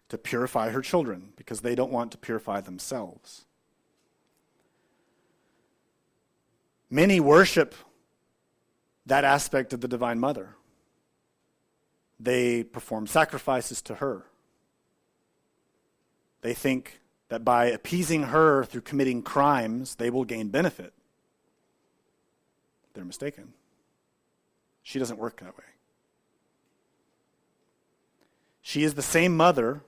to purify her children because they don't want to purify themselves. Many worship that aspect of the Divine Mother. They perform sacrifices to her. They think that by appeasing her through committing crimes, they will gain benefit. They're mistaken. She doesn't work that way. She is the same mother,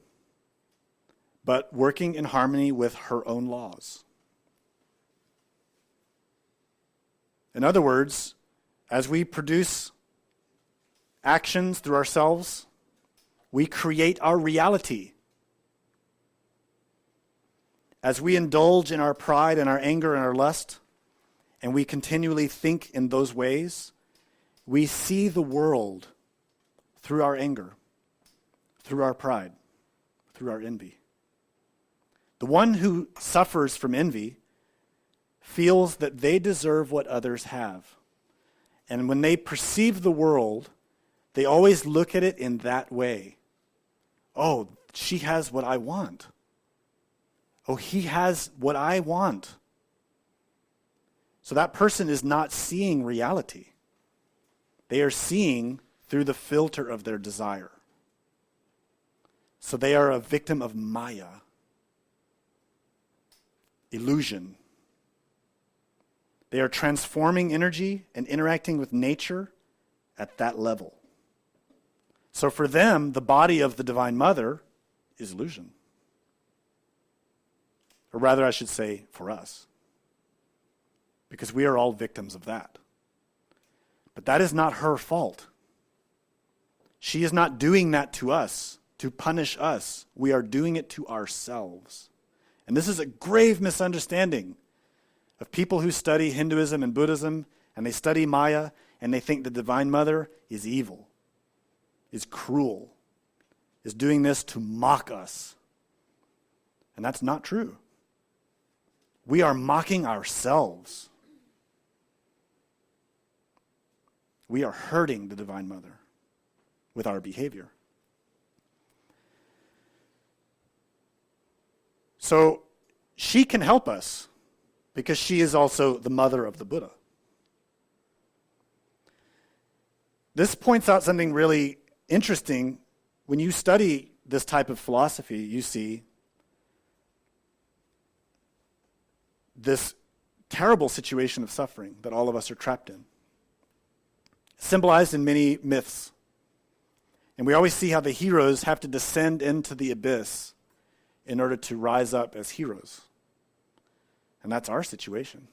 but working in harmony with her own laws. In other words, as we produce actions through ourselves, we create our reality. As we indulge in our pride and our anger and our lust, and we continually think in those ways, we see the world through our anger, through our pride, through our envy. The one who suffers from envy feels that they deserve what others have. And when they perceive the world, they always look at it in that way. Oh, she has what I want. Oh, he has what I want. So that person is not seeing reality. They are seeing through the filter of their desire. So they are a victim of Maya, illusion. They are transforming energy and interacting with nature at that level. So for them, the body of the Divine Mother is illusion. Or rather, I should say, for us. Because we are all victims of that. But that is not her fault. She is not doing that to us, to punish us. We are doing it to ourselves. And this is a grave misunderstanding of people who study Hinduism and Buddhism, and they study Maya, and they think the Divine Mother is evil, is cruel, is doing this to mock us. And that's not true. We are mocking ourselves. We are hurting the Divine Mother with our behavior. So she can help us because she is also the mother of the Buddha. This points out something really interesting. When you study this type of philosophy, you see this terrible situation of suffering that all of us are trapped in, symbolized in many myths. And we always see how the heroes have to descend into the abyss in order to rise up as heroes. And that's our situation.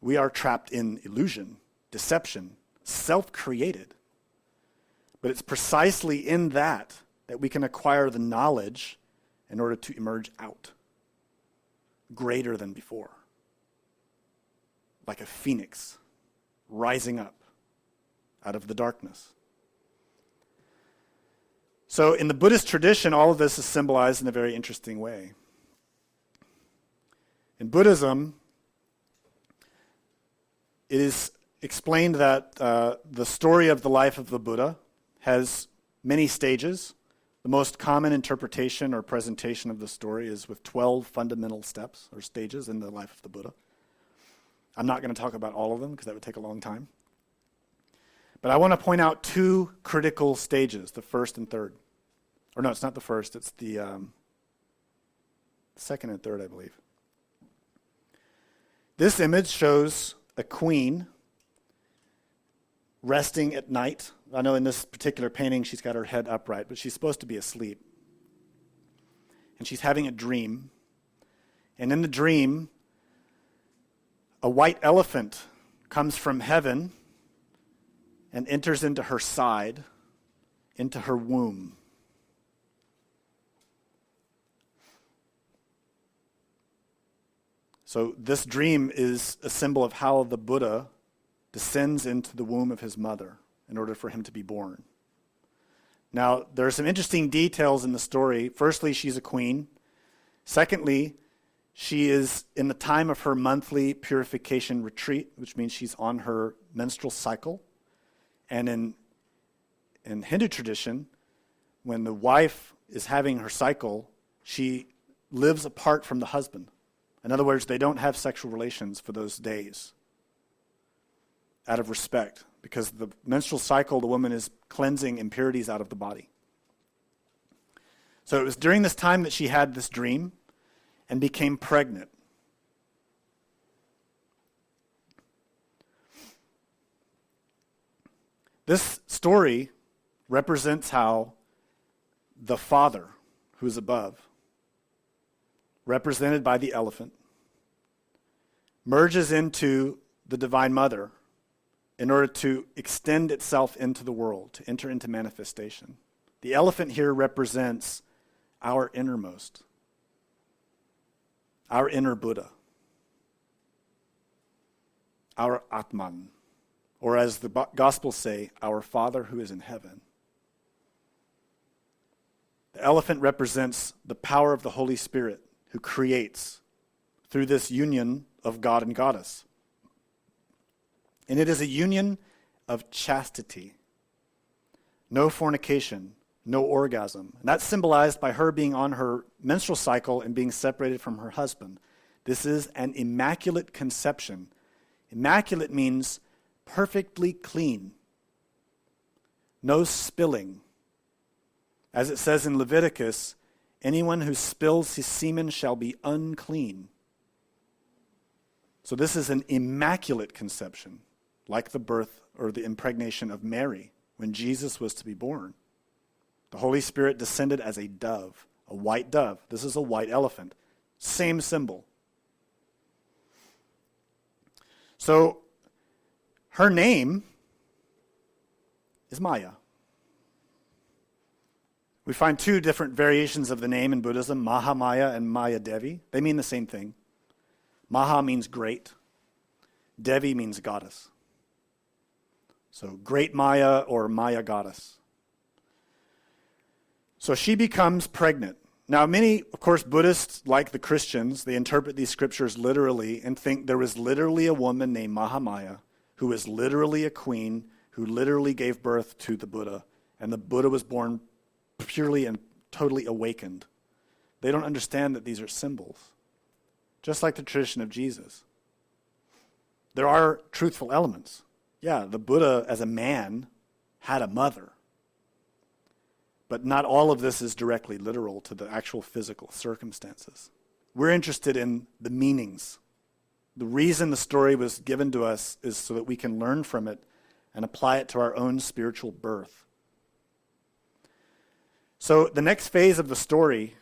We are trapped in illusion, deception, self-created. But it's precisely in that we can acquire the knowledge in order to emerge out, greater than before, like a phoenix rising up out of the darkness. So in the Buddhist tradition, all of this is symbolized in a very interesting way. In Buddhism, it is explained that the story of the life of the Buddha has many stages. The most common interpretation or presentation of the story is with 12 fundamental steps or stages in the life of the Buddha. I'm not going to talk about all of them because that would take a long time. But I want to point out two critical stages, the first and third. Or no, it's not the first, it's the second and third, I believe. This image shows a queen resting at night. I know in this particular painting she's got her head upright, but she's supposed to be asleep. And she's having a dream. And in the dream, a white elephant comes from heaven and enters into her side, into her womb. So this dream is a symbol of how the Buddha descends into the womb of his mother in order for him to be born. Now, there are some interesting details in the story. Firstly, she's a queen. Secondly, she is in the time of her monthly purification retreat, which means she's on her menstrual cycle. And in Hindu tradition, when the wife is having her cycle, she lives apart from the husband. In other words, they don't have sexual relations for those days out of respect, because the menstrual cycle, the woman is cleansing impurities out of the body. So it was during this time that she had this dream and became pregnant. This story represents how the Father, who is above, represented by the elephant, merges into the Divine Mother in order to extend itself into the world, to enter into manifestation. The elephant here represents our innermost, our inner Buddha, our Atman, or as the Gospels say, our Father who is in heaven. The elephant represents the power of the Holy Spirit who creates through this union of God and Goddess. And it is a union of chastity. No fornication, no orgasm. And that's symbolized by her being on her menstrual cycle and being separated from her husband. This is an immaculate conception. Immaculate means perfectly clean. No spilling. As it says in Leviticus, anyone who spills his semen shall be unclean. So this is an immaculate conception, like the birth or the impregnation of Mary when Jesus was to be born. The Holy Spirit descended as a dove, a white dove. This is a white elephant. Same symbol. So her name is Maya. We find two different variations of the name in Buddhism, Mahamaya and Maya Devi. They mean the same thing. Maha means great. Devi means goddess. So great Maya or Maya goddess. So she becomes pregnant. Now many, of course, Buddhists, like the Christians, they interpret these scriptures literally and think there was literally a woman named Mahamaya who was literally a queen who literally gave birth to the Buddha, and the Buddha was born purely and totally awakened. They don't understand that these are symbols, just like the tradition of Jesus. There are truthful elements. Yeah, the Buddha as a man had a mother, but not all of this is directly literal to the actual physical circumstances. We're interested in the meanings. The reason the story was given to us is so that we can learn from it and apply it to our own spiritual birth. So the next phase of the story,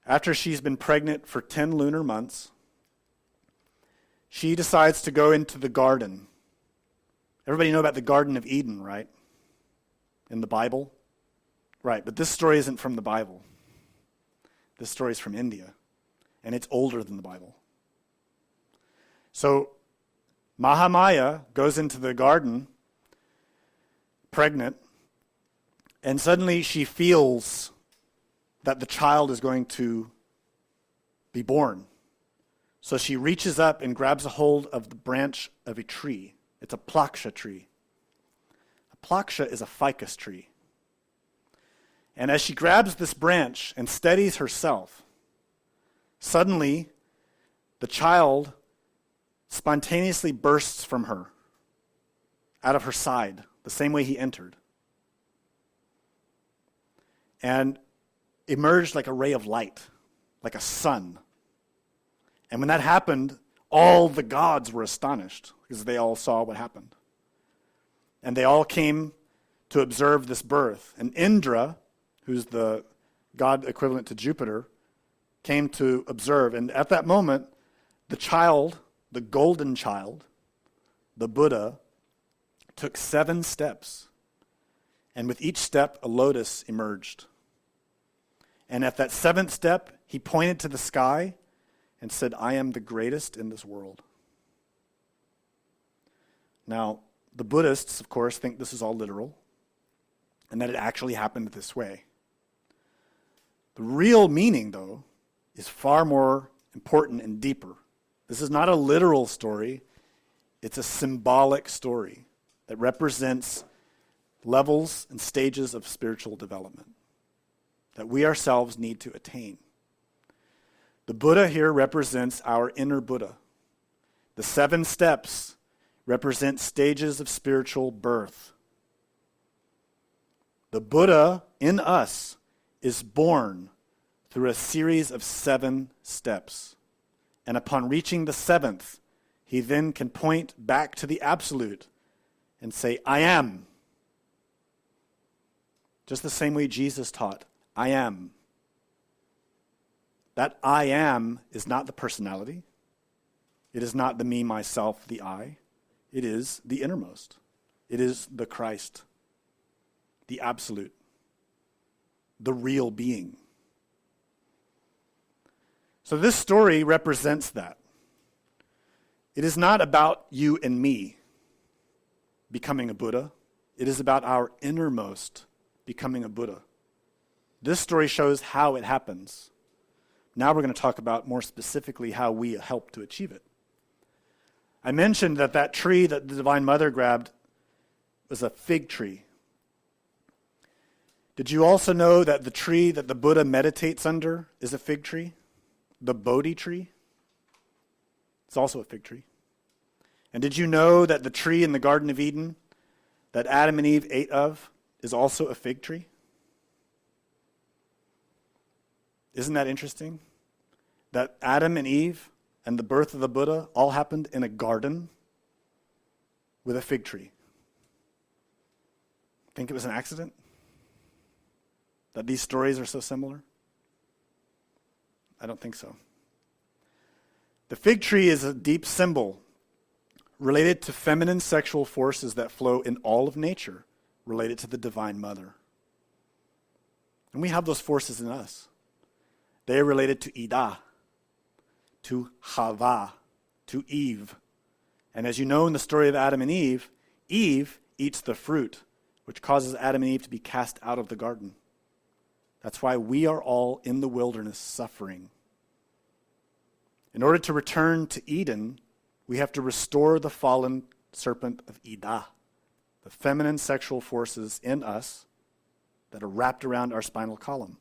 after she's been pregnant for 10 lunar months, she decides to go into the garden. Everybody know about the Garden of Eden, right? In the Bible? Right, but this story isn't from the Bible. This story is from India, and it's older than the Bible. So Mahamaya goes into the garden, pregnant, and suddenly she feels that the child is going to be born. So she reaches up and grabs a hold of the branch of a tree. It's a plaksha tree. A plaksha is a ficus tree. And as she grabs this branch and steadies herself, suddenly the child spontaneously bursts from her, out of her side, the same way he entered, and emerged like a ray of light, like a sun. And when that happened, all the gods were astonished because they all saw what happened. And they all came to observe this birth. And Indra, who's the god equivalent to Jupiter, came to observe. And at that moment, the child, the golden child, the Buddha, took 7 steps. And with each step, a lotus emerged. And at that 7th step, he pointed to the sky and said, "I am the greatest in this world." Now, the Buddhists, of course, think this is all literal and that it actually happened this way. The real meaning, though, is far more important and deeper. This is not a literal story. It's a symbolic story that represents levels and stages of spiritual development that we ourselves need to attain. The Buddha here represents our inner Buddha. The 7 steps represent stages of spiritual birth. The Buddha in us is born through a series of 7 steps. And upon reaching the 7th, he then can point back to the absolute and say, "I am." Just the same way Jesus taught, "I am." That "I am" is not the personality. It is not the me, myself, the I. It is the innermost. It is the Christ, the absolute, the real being. So this story represents that. It is not about you and me becoming a Buddha. It is about our innermost becoming a Buddha. This story shows how it happens. Now we're going to talk about more specifically how we help to achieve it. I mentioned that that tree that the Divine Mother grabbed was a fig tree. Did you also know that the tree that the Buddha meditates under is a fig tree? The Bodhi tree? It's also a fig tree. And did you know that the tree in the Garden of Eden that Adam and Eve ate of is also a fig tree? Isn't that interesting? That Adam and Eve, and the birth of the Buddha all happened in a garden with a fig tree. Think it was an accident? That these stories are so similar? I don't think so. The fig tree is a deep symbol related to feminine sexual forces that flow in all of nature, related to the Divine Mother. And we have those forces in us. They are related to Ida, to Hava, to Eve. And as you know in the story of Adam and Eve, Eve eats the fruit, which causes Adam and Eve to be cast out of the garden. That's why we are all in the wilderness suffering. In order to return to Eden, we have to restore the fallen serpent of Ida, the feminine sexual forces in us that are wrapped around our spinal column.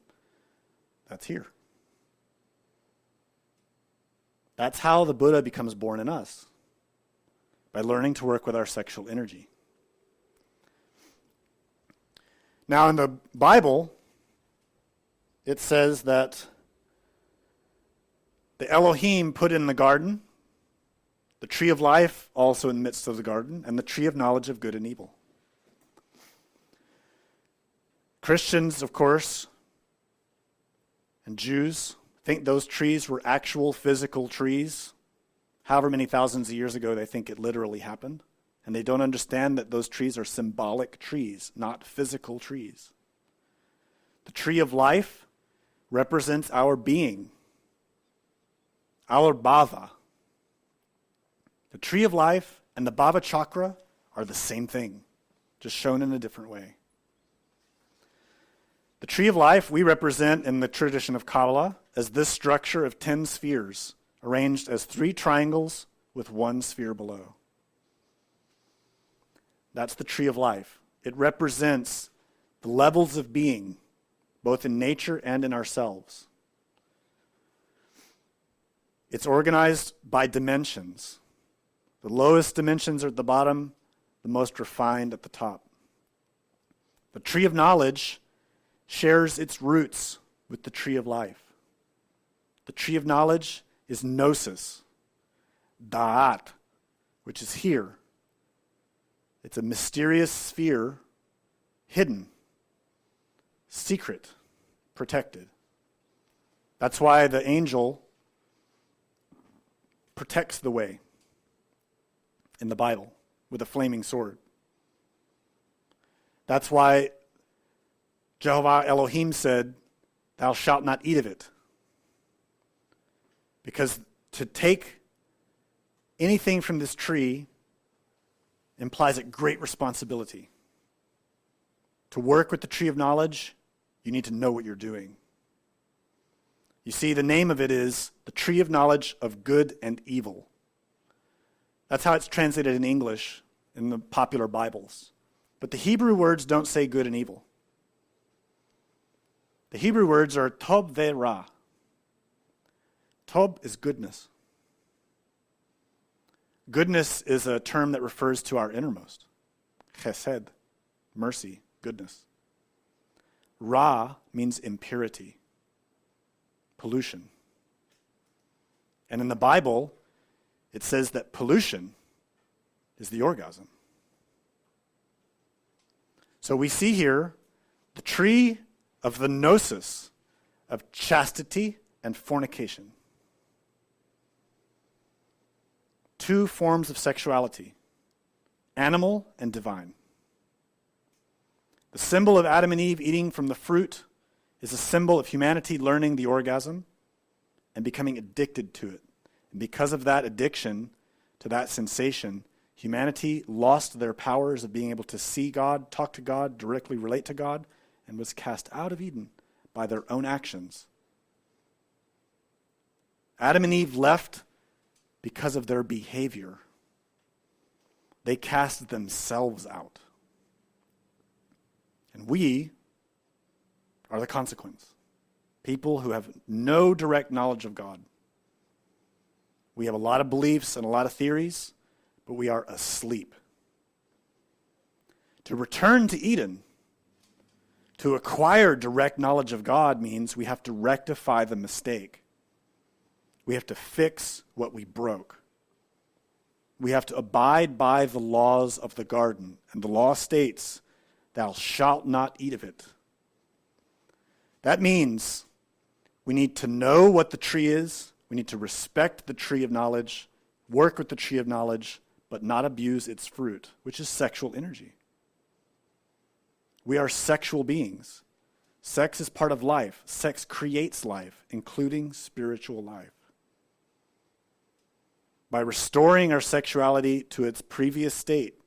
That's here. That's how the Buddha becomes born in us, by learning to work with our sexual energy. Now in the Bible, it says that the Elohim put in the garden the tree of life also in the midst of the garden, and the tree of knowledge of good and evil. Christians, of course, and Jews think those trees were actual physical trees. However many thousands of years ago they think it literally happened. And they don't understand that those trees are symbolic trees, not physical trees. The tree of life represents our being, our bhava. The tree of life and the Bhavachakra are the same thing, just shown in a different way. The tree of life we represent in the tradition of Kabbalah as this structure of 10 spheres, arranged as 3 triangles with 1 sphere below. That's the tree of life. It represents the levels of being, both in nature and in ourselves. It's organized by dimensions. The lowest dimensions are at the bottom, the most refined at the top. The tree of knowledge shares its roots with the tree of life. The tree of knowledge is gnosis, da'at, which is here. It's a mysterious sphere, hidden, secret, protected. That's why the angel protects the way in the Bible with a flaming sword. That's why Jehovah Elohim said, "Thou shalt not eat of it." Because to take anything from this tree implies a great responsibility. To work with the tree of knowledge, you need to know what you're doing. You see, the name of it is the tree of knowledge of good and evil. That's how it's translated in English in the popular Bibles. But the Hebrew words don't say good and evil. The Hebrew words are tov ve'ra. Tov is goodness. Goodness is a term that refers to our innermost. Chesed, mercy, goodness. Ra means impurity, pollution. And in the Bible, it says that pollution is the orgasm. So we see here the tree of the gnosis of chastity and fornication. 2 forms of sexuality, animal and divine. The symbol of Adam and Eve eating from the fruit is a symbol of humanity learning the orgasm and becoming addicted to it. And because of that addiction to that sensation, humanity lost their powers of being able to see God, talk to God, directly relate to God, and was cast out of Eden by their own actions. Adam and Eve left because of their behavior. They cast themselves out. And we are the consequence. People who have no direct knowledge of God. We have a lot of beliefs and a lot of theories, but we are asleep. To return to Eden, to acquire direct knowledge of God, means we have to rectify the mistake We have to fix what we broke. We have to abide by the laws of the garden. And the law states, thou shalt not eat of it. That means we need to know what the tree is. We need to respect the tree of knowledge, work with the tree of knowledge, but not abuse its fruit, which is sexual energy. We are sexual beings. Sex is part of life. Sex creates life, including spiritual life. By restoring our sexuality to its previous state,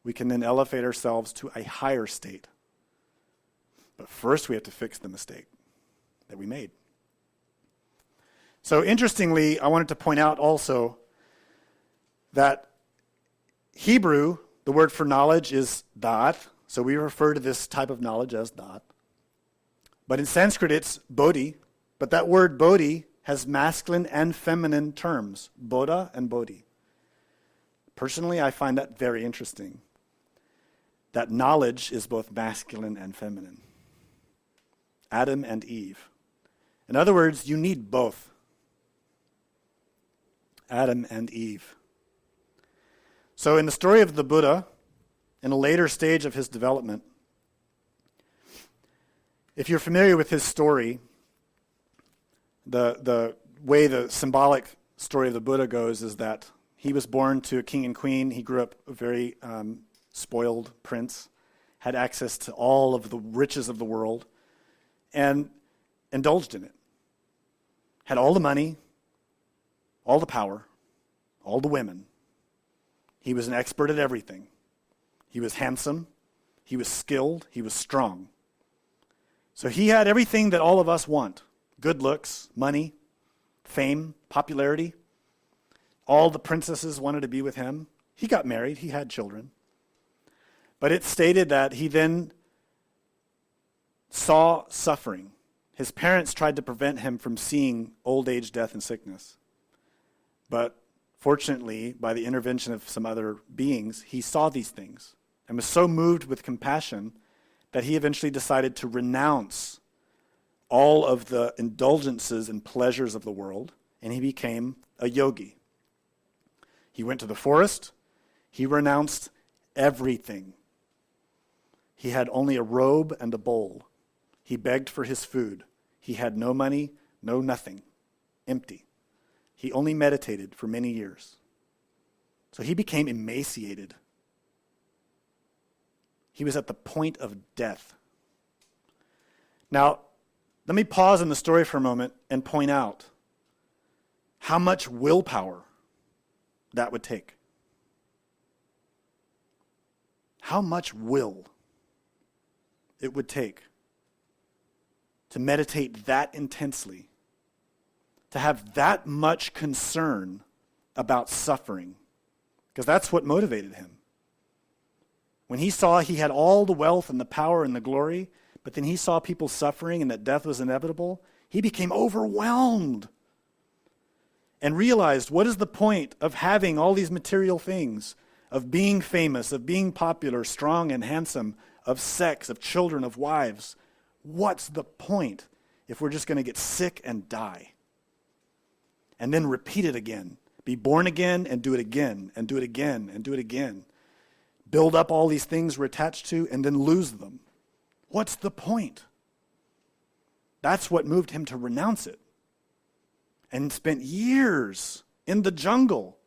we can then elevate ourselves to a higher state. But first we have to fix the mistake that we made. So interestingly, I wanted to point out also that Hebrew, the word for knowledge is da'at, so we refer to this type of knowledge as da'at. But in Sanskrit it's bodhi, but that word bodhi has masculine and feminine terms, bodha and bodhi. Personally, I find that very interesting, that knowledge is both masculine and feminine. Adam and Eve. In other words, you need both. Adam and Eve. So in the story of the Buddha, in a later stage of his development, if you're familiar with his story, the way the symbolic story of the Buddha goes is that he was born to a king and queen. He grew up a very spoiled prince, had access to all of the riches of the world, and indulged in it. Had all the money, all the power, all the women. He was an expert at everything. He was handsome, he was skilled, he was strong. So he had everything that all of us want. Good looks, money, fame, popularity. All the princesses wanted to be with him. He got married, he had children. But it stated that he then saw suffering. His parents tried to prevent him from seeing old age, death, and sickness. But fortunately, by the intervention of some other beings, he saw these things and was so moved with compassion that he eventually decided to renounce all of the indulgences and pleasures of the world, and he became a yogi. He went to the forest. He renounced everything. He had only a robe and a bowl. He begged for his food. He had no money, no nothing, empty. He only meditated for many years. So he became emaciated. He was at the point of death. Now, let me pause in the story for a moment and point out how much willpower that would take. How much will it would take to meditate that intensely, to have that much concern about suffering, because that's what motivated him. When he saw he had all the wealth and the power and the glory, but then he saw people suffering and that death was inevitable, he became overwhelmed and realized, what is the point of having all these material things, of being famous, of being popular, strong and handsome, of sex, of children, of wives? What's the point if we're just going to get sick and die? And then repeat it again. Be born again and do it again and do it again and do it again. Build up all these things we're attached to and then lose them. What's the point? That's what moved him to renounce it. And spent years in the jungle.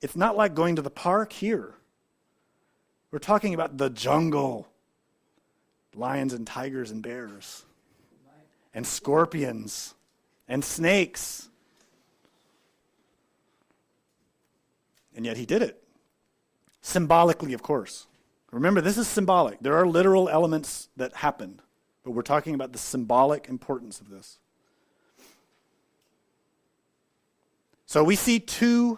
It's not like going to the park here. We're talking about the jungle. Lions and tigers and bears. And scorpions. And snakes. And yet he did it. Symbolically, of course. Remember, this is symbolic. There are literal elements that happened, but we're talking about the symbolic importance of this. So we see two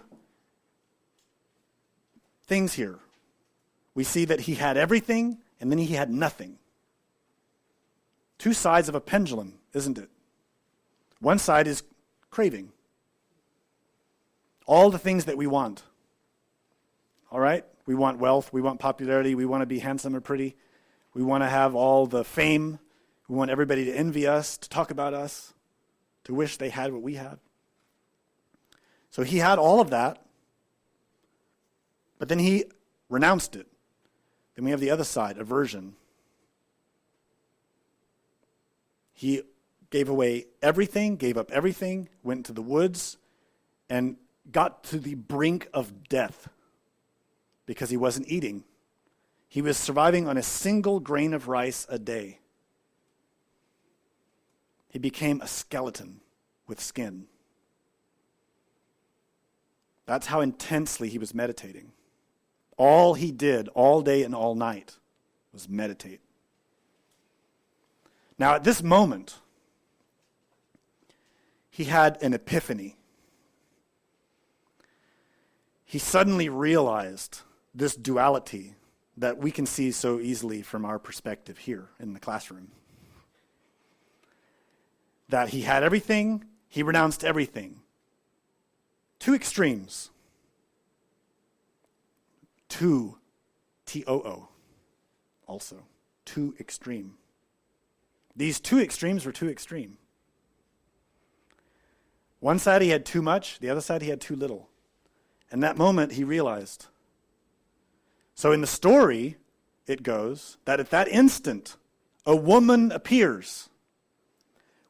things here. We see that he had everything, and then he had nothing. Two sides of a pendulum, isn't it? One side is craving. All the things that we want. All right? We want wealth, we want popularity, we want to be handsome or pretty. We want to have all the fame. We want everybody to envy us, to talk about us, to to wish they had what we had. So he had all of that, but then he renounced it. Then we have the other side, aversion. He gave away everything, gave up everything, went to the woods, and got to the brink of death because he wasn't eating. He was surviving on a single grain of rice a day. He became a skeleton with skin. That's how intensely he was meditating. All he did all day and all night was meditate. Now, at this moment, he had an epiphany. He suddenly realized this duality that we can see so easily from our perspective here in the classroom. That he had everything, he renounced everything. Two extremes. Two, T-O-O, also. Too extreme. These two extremes were too extreme. One side he had too much, the other side he had too little. And that moment he realized. So in the story, it goes that at that instant, a woman appears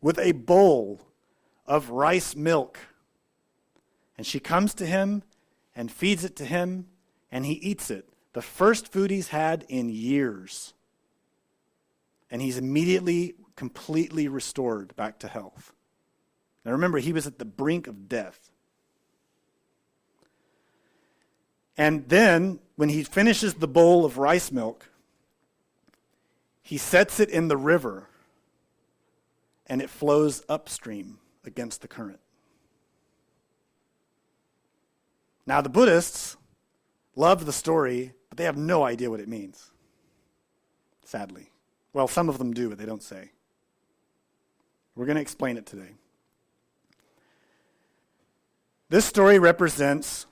with a bowl of rice milk. And she comes to him and feeds it to him, and he eats it. The first food he's had in years. And he's immediately, completely restored back to health. Now remember, he was at the brink of death. And then, when he finishes the bowl of rice milk, he sets it in the river, and it flows upstream against the current. Now, the Buddhists love the story, but they have no idea what it means, sadly. Well, some of them do, but they don't say. We're going to explain it today. This story represents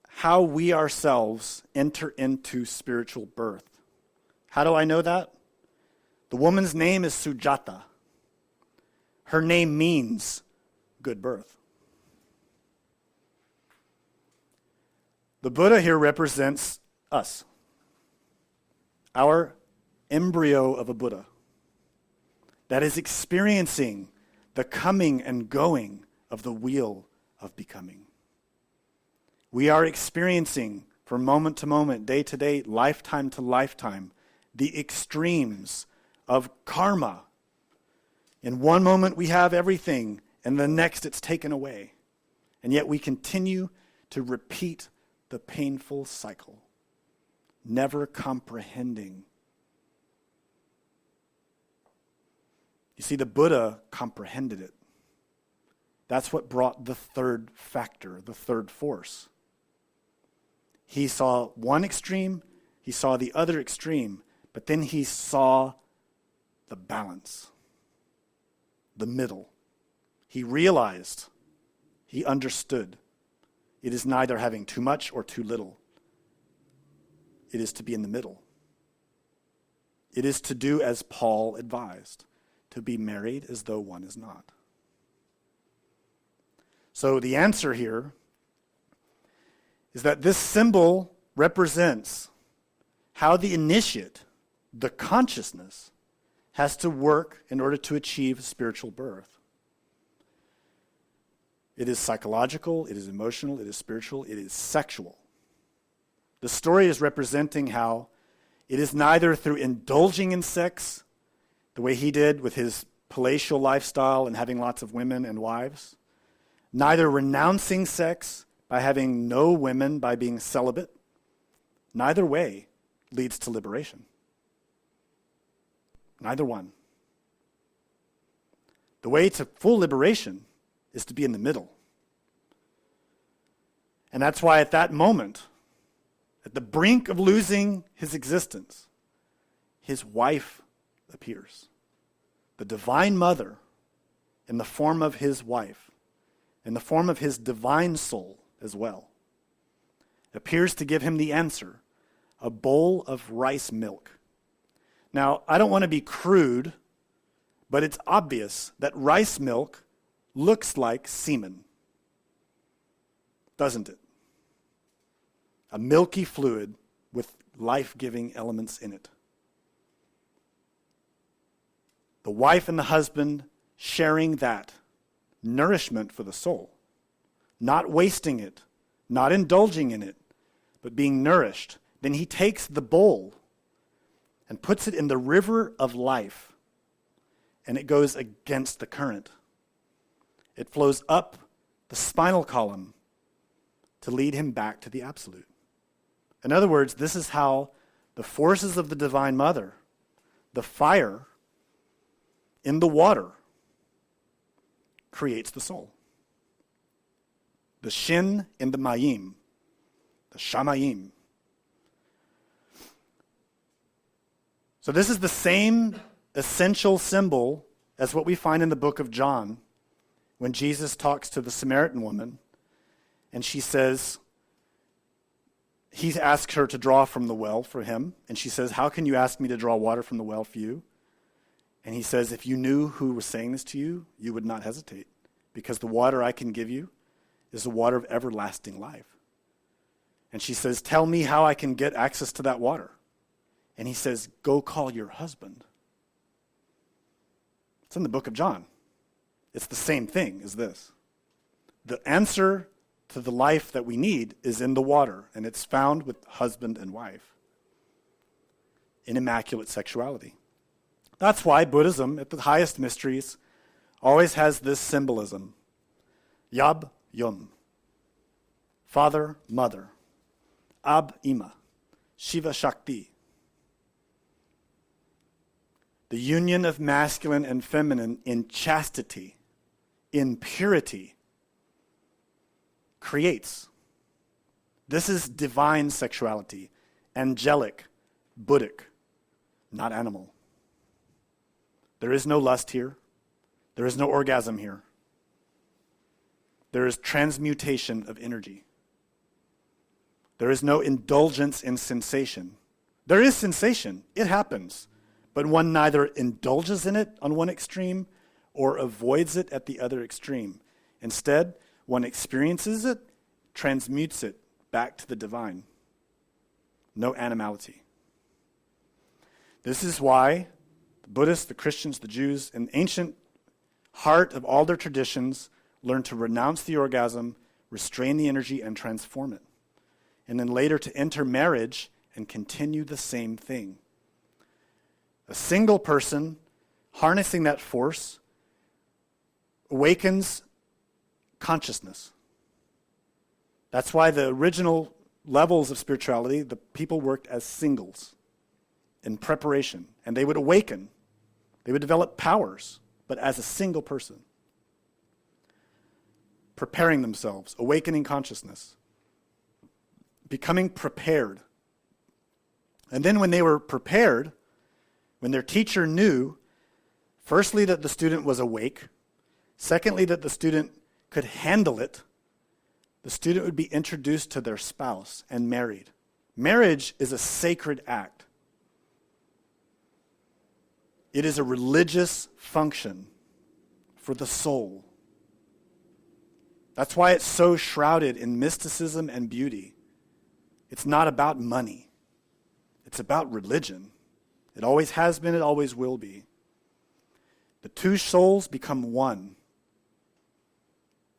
how we ourselves enter into spiritual birth. How do I know that? The woman's name is Sujata. Her name means good birth. The Buddha here represents us, our embryo of a Buddha that is experiencing the coming and going of the wheel of becoming. We are experiencing from moment to moment, day to day, lifetime to lifetime, the extremes of karma. In one moment we have everything, and the next it's taken away. And yet we continue to repeat the painful cycle, never comprehending. You see, the Buddha comprehended it. That's what brought the third factor, the third force. He saw one extreme, he saw the other extreme, but then he saw the balance, the middle. He realized, he understood. It is neither having too much or too little. It is to be in the middle. It is to do as Paul advised, to be married as though one is not. So the answer here is that this symbol represents how the initiate, the consciousness, has to work in order to achieve spiritual birth. It is psychological, it is emotional, it is spiritual, it is sexual. The story is representing how it is neither through indulging in sex, the way he did with his palatial lifestyle and having lots of women and wives, neither renouncing sex by having no women, by being celibate. Neither way leads to liberation. Neither one. The way to full liberation is to be in the middle. And that's why at that moment, at the brink of losing his existence, his wife appears. The Divine Mother, in the form of his wife, in the form of his divine soul as well, appears to give him the answer, a bowl of rice milk. Now, I don't want to be crude, but it's obvious that rice milk looks like semen, doesn't it? A milky fluid with life-giving elements in it. The wife and the husband sharing that nourishment for the soul, not wasting it, not indulging in it, but being nourished. Then he takes the bowl and puts it in the river of life, and it goes against the current. It flows up the spinal column to lead him back to the absolute. In other words, this is how the forces of the Divine Mother, the fire in the water, creates the soul. The shin in the mayim, the shamayim. So this is the same essential symbol as what we find in the book of John when Jesus talks to the Samaritan woman and she says, he asks her to draw from the well for him, and she says, how can you ask me to draw water from the well for you? And he says, if you knew who was saying this to you, you would not hesitate, because the water I can give you is the water of everlasting life. And she says, tell me how I can get access to that water. And he says, go call your husband. It's in the book of John. It's the same thing as this. The answer to the life that we need is in the water, and it's found with husband and wife in immaculate sexuality. That's why Buddhism, at the highest mysteries, always has this symbolism. Yab, Yum. Father, mother. Ab, Ima. Shiva, Shakti. The union of masculine and feminine in chastity, in purity, creates. This is divine sexuality, angelic, Buddhic, not animal. There is no lust here. There is no orgasm here. There is transmutation of energy. There is no indulgence in sensation. There is sensation. It happens. But one neither indulges in it on one extreme or avoids it at the other extreme. Instead, one experiences it, transmutes it back to the divine. No animality. This is why the Buddhists, the Christians, the Jews, in the ancient heart of all their traditions, learn to renounce the orgasm, restrain the energy, and transform it. And then later to enter marriage and continue the same thing. A single person harnessing that force awakens consciousness. That's why the original levels of spirituality, the people worked as singles in preparation, and they would awaken. They would develop powers, but as a single person. Preparing themselves, awakening consciousness, becoming prepared. And then when they were prepared, when their teacher knew, firstly, that the student was awake, secondly, that the student could handle it, the student would be introduced to their spouse and married. Marriage is a sacred act. It is a religious function for the soul. That's why it's so shrouded in mysticism and beauty. It's not about money. It's about religion. It always has been, it always will be. The two souls become one.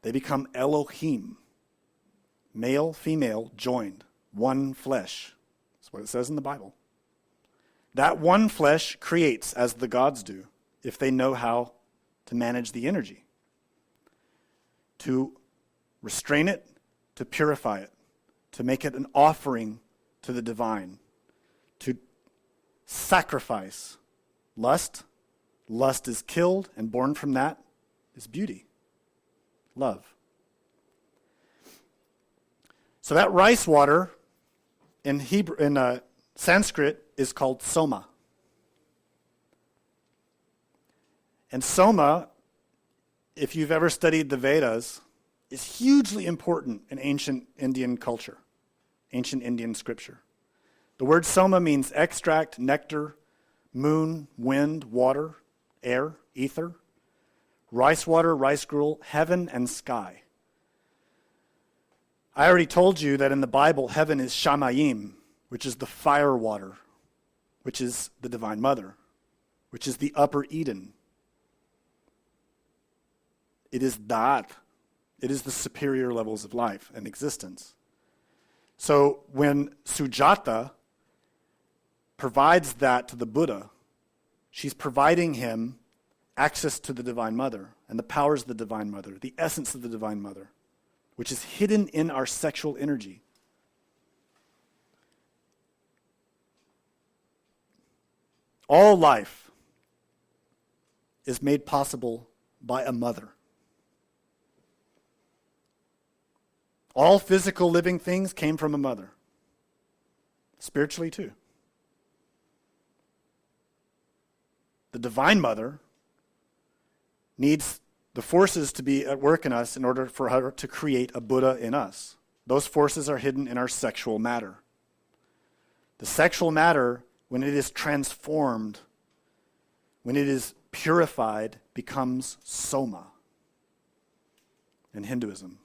They become Elohim. Male, female, joined. One flesh. That's what it says in the Bible. That one flesh creates as the gods do, if they know how to manage the energy. To restrain it, to purify it, to make it an offering to the divine, to sacrifice lust. Lust is killed, and born from that is beauty, love. So that rice water in Sanskrit is called soma. And soma, if you've ever studied the Vedas, is hugely important in ancient Indian culture, ancient Indian scripture. The word soma means extract, nectar, moon, wind, water, air, ether, rice water, rice gruel, heaven, and sky. I already told you that in the Bible, heaven is Shamayim, which is the fire water, which is the Divine Mother, which is the upper Eden. It is that. It is the superior levels of life and existence. So when Sujata provides that to the Buddha, she's providing him access to the Divine Mother and the powers of the Divine Mother, the essence of the Divine Mother, which is hidden in our sexual energy. All life is made possible by a mother. All physical living things came from a mother. Spiritually too. The Divine Mother needs the forces to be at work in us in order for her to create a Buddha in us. Those forces are hidden in our sexual matter. The sexual matter, when it is transformed, when it is purified, becomes soma in Hinduism.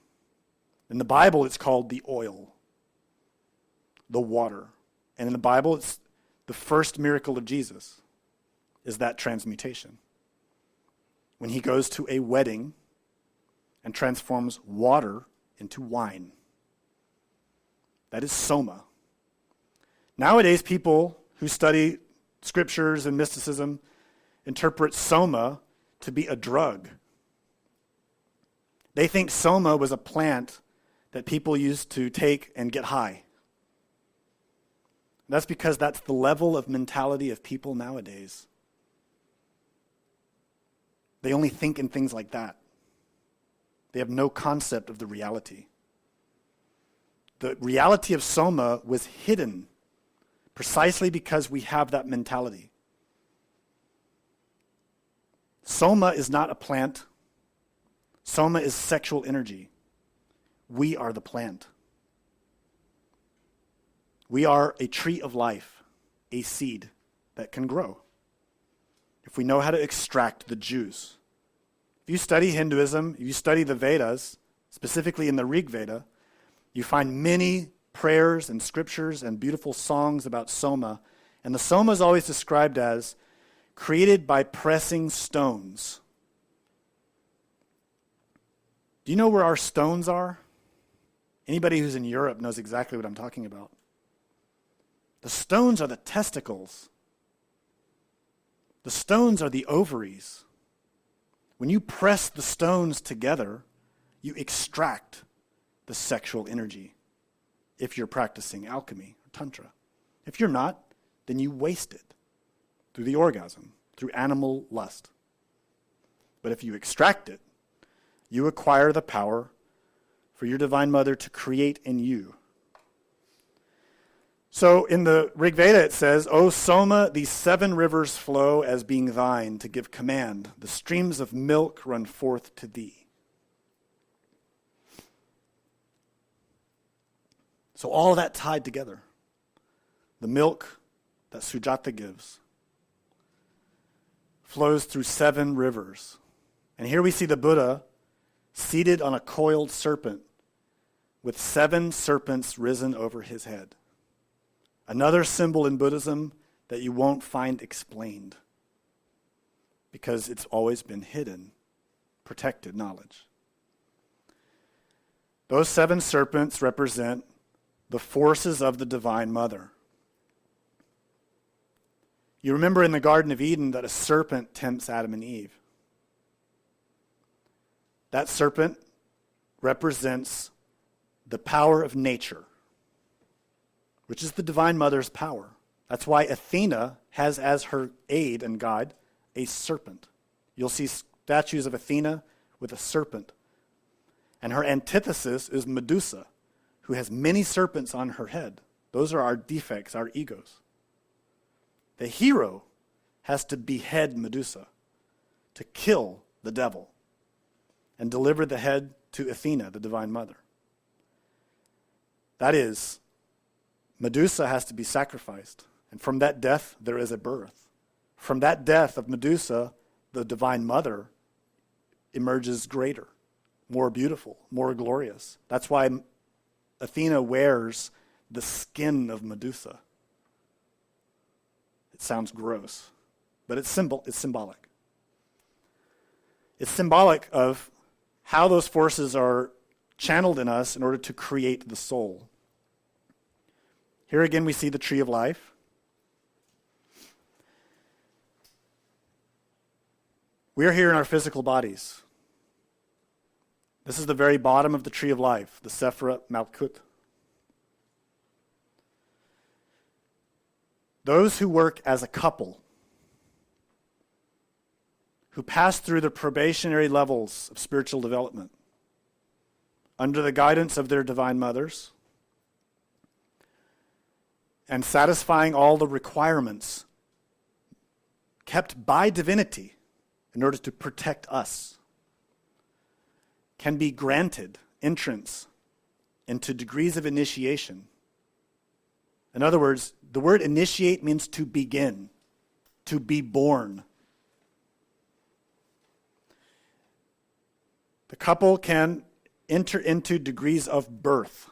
In the Bible, it's called the oil, the water. And in the Bible, it's the first miracle of Jesus, is that transmutation. When he goes to a wedding and transforms water into wine. That is soma. Nowadays, people who study scriptures and mysticism interpret soma to be a drug. They think soma was a plant that people used to take and get high. That's because that's the level of mentality of people nowadays. They only think in things like that. They have no concept of the reality. The reality of soma was hidden precisely because we have that mentality. Soma is not a plant. Soma is sexual energy. We are the plant. We are a tree of life, a seed that can grow if we know how to extract the juice. If you study Hinduism, if you study the Vedas, specifically in the Rig Veda, you find many prayers and scriptures and beautiful songs about soma. And the soma is always described as created by pressing stones. Do you know where our stones are? Anybody who's in Europe knows exactly what I'm talking about. The stones are the testicles. The stones are the ovaries. When you press the stones together, you extract the sexual energy if you're practicing alchemy or tantra. If you're not, then you waste it through the orgasm, through animal lust. But if you extract it, you acquire the power for your Divine Mother to create in you. So in the Rig Veda it says, O Soma, these 7 rivers flow as being thine to give command. The streams of milk run forth to thee. So all of that tied together. The milk that Sujata gives flows through 7 rivers. And here we see the Buddha seated on a coiled serpent with 7 serpents risen over his head. Another symbol in Buddhism that you won't find explained because it's always been hidden, protected knowledge. Those 7 serpents represent the forces of the Divine Mother. You remember in the Garden of Eden that a serpent tempts Adam and Eve. That serpent represents the power of nature, which is the Divine Mother's power. That's why Athena has as her aid and guide a serpent. You'll see statues of Athena with a serpent. And her antithesis is Medusa, who has many serpents on her head. Those are our defects, our egos. The hero has to behead Medusa, to kill the devil, and deliver the head to Athena, the Divine Mother. That is, Medusa has to be sacrificed. And from that death, there is a birth. From that death of Medusa, the Divine Mother emerges greater, more beautiful, more glorious. That's why Athena wears the skin of Medusa. It sounds gross, but it's symbolic. It's symbolic of how those forces are channeled in us in order to create the soul. Here again we see the tree of life. We are here in our physical bodies. This is the very bottom of the tree of life, the Sephira Malkut. Those who work as a couple, who pass through the probationary levels of spiritual development, under the guidance of their divine mothers, and satisfying all the requirements kept by divinity in order to protect us, can be granted entrance into degrees of initiation. In other words, the word initiate means to begin, to be born. The couple can enter into degrees of birth,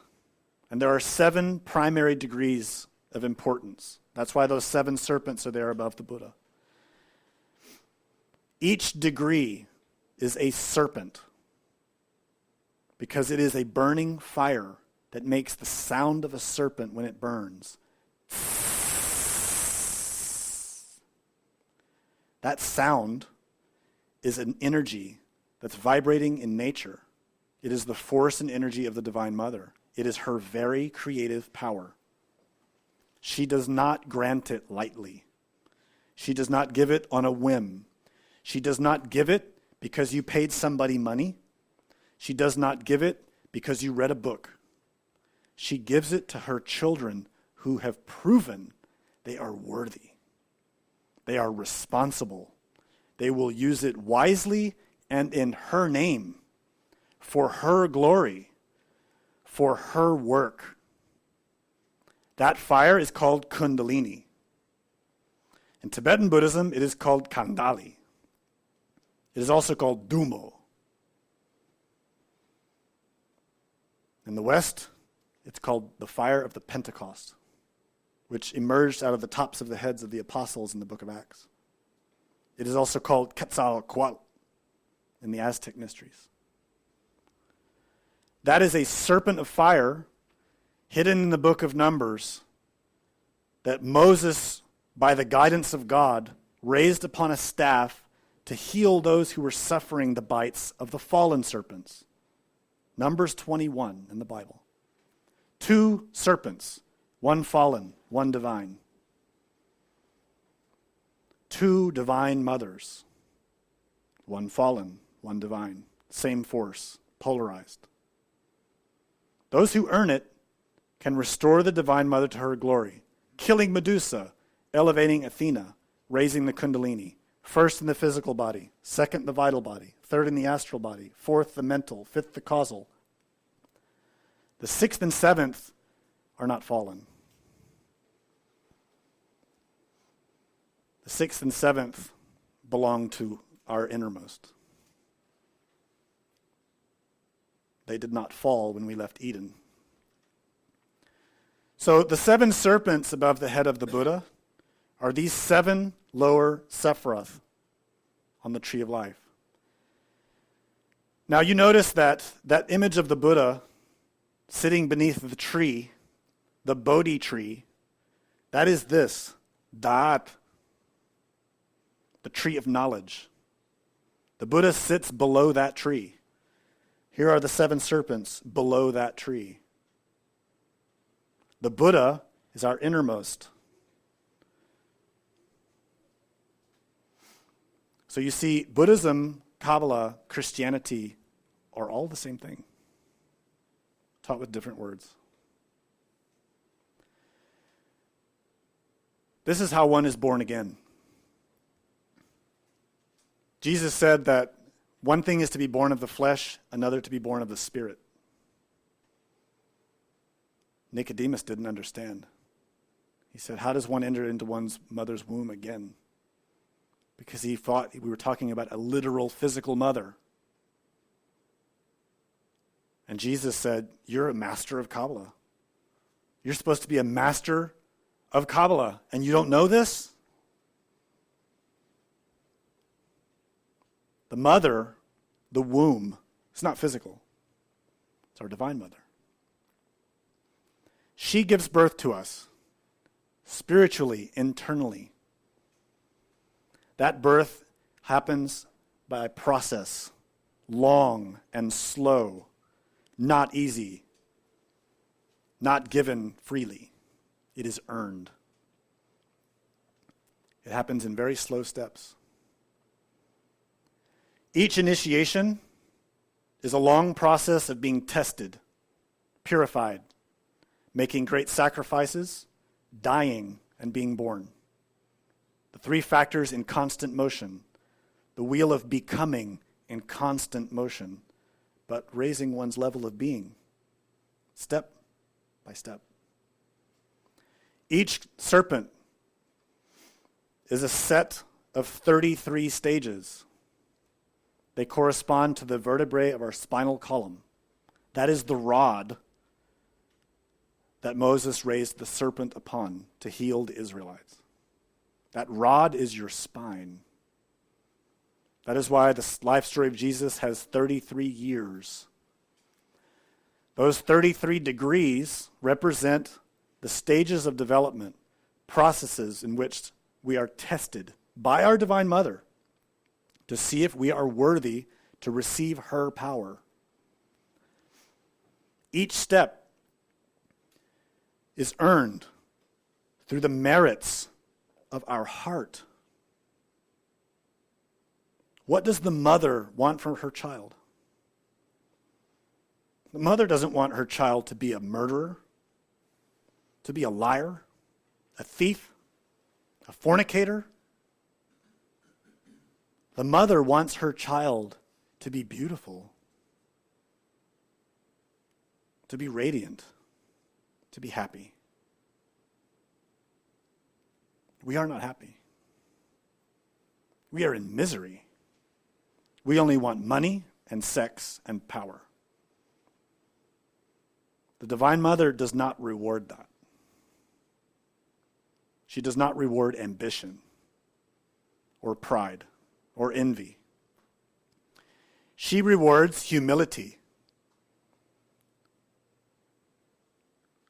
and there are 7 primary degrees of importance. That's why those 7 serpents are there above the Buddha. Each degree is a serpent, because it is a burning fire that makes the sound of a serpent when it burns. That sound is an energy that's vibrating in nature. It is the force and energy of the Divine Mother. It is her very creative power. She does not grant it lightly. She does not give it on a whim. She does not give it because you paid somebody money. She does not give it because you read a book. She gives it to her children who have proven they are worthy. They are responsible. They will use it wisely and in her name, for her glory, for her work. That fire is called Kundalini. In Tibetan Buddhism, it is called Kandali. It is also called Dumo. In the West, it's called the fire of the Pentecost, which emerged out of the tops of the heads of the apostles in the book of Acts. It is also called Quetzalcoatl in the Aztec mysteries. That is a serpent of fire hidden in the book of Numbers that Moses, by the guidance of God, raised upon a staff to heal those who were suffering the bites of the fallen serpents. Numbers 21 in the Bible. 2 serpents, 1 fallen, 1 divine. 2 divine mothers, 1 fallen, 1 divine. Same force, polarized. Those who earn it can restore the Divine Mother to her glory, killing Medusa, elevating Athena, raising the Kundalini, first in the physical body, second in the vital body, third in the astral body, fourth the mental, fifth the causal. The 6th and 7th are not fallen. The 6th and 7th belong to our innermost. They did not fall when we left Eden. So the 7 serpents above the head of the Buddha are these 7 lower Sephiroth on the tree of life. Now you notice that image of the Buddha sitting beneath the tree, the Bodhi tree, that is this, Da'at, the tree of knowledge. The Buddha sits below that tree. Here are the 7 serpents below that tree. The Buddha is our innermost. So you see, Buddhism, Kabbalah, Christianity are all the same thing, taught with different words. This is how one is born again. Jesus said that one thing is to be born of the flesh, another to be born of the spirit. Nicodemus didn't understand. He said, how does one enter into one's mother's womb again? because he thought we were talking about a literal physical mother. And Jesus said, you're a master of Kabbalah. You're supposed to be a master of Kabbalah, and you don't know this? The mother, the womb, it's not physical. It's our divine mother. She gives birth to us spiritually, internally. That birth happens by a process, long and slow, not easy, not given freely. It is earned. It happens in very slow steps. Each initiation is a long process of being tested, purified, making great sacrifices, dying, and being born. The three factors in constant motion, the wheel of becoming in constant motion, but raising one's level of being, step by step. Each serpent is a set of 33 stages. They correspond to the vertebrae of our spinal column. That is the rod that Moses raised the serpent upon to heal the Israelites. That rod is your spine. That is why the life story of Jesus has 33 years. Those 33 degrees represent the stages of development, processes in which we are tested by our Divine Mother to see if we are worthy to receive her power. Each step is earned through the merits of our heart. What does the mother want from her child? The mother doesn't want her child to be a murderer, to be a liar, a thief, a fornicator. The mother wants her child to be beautiful, to be radiant, to be happy. We are not happy. We are in misery. We only want money and sex and power. The Divine Mother does not reward that. She does not reward ambition or pride or envy. She rewards humility,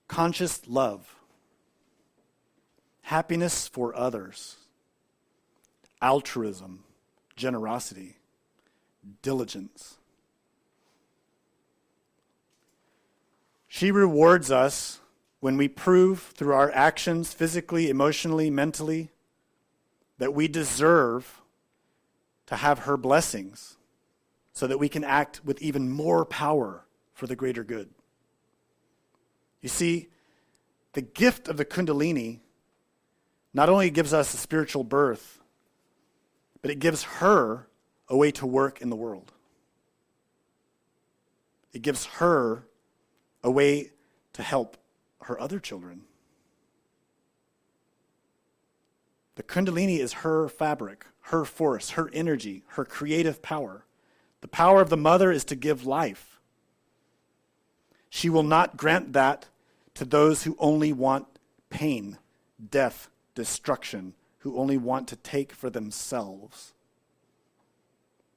conscious love, happiness for others, altruism, generosity, diligence. She rewards us when we prove through our actions, physically, emotionally, mentally, that we deserve to have her blessings so that we can act with even more power for the greater good. You see, the gift of the Kundalini not only gives us a spiritual birth, but it gives her a way to work in the world. It gives her a way to help her other children. The Kundalini is her fabric, her force, her energy, her creative power. The power of the mother is to give life. She will not grant that to those who only want pain, death, destruction, who only want to take for themselves.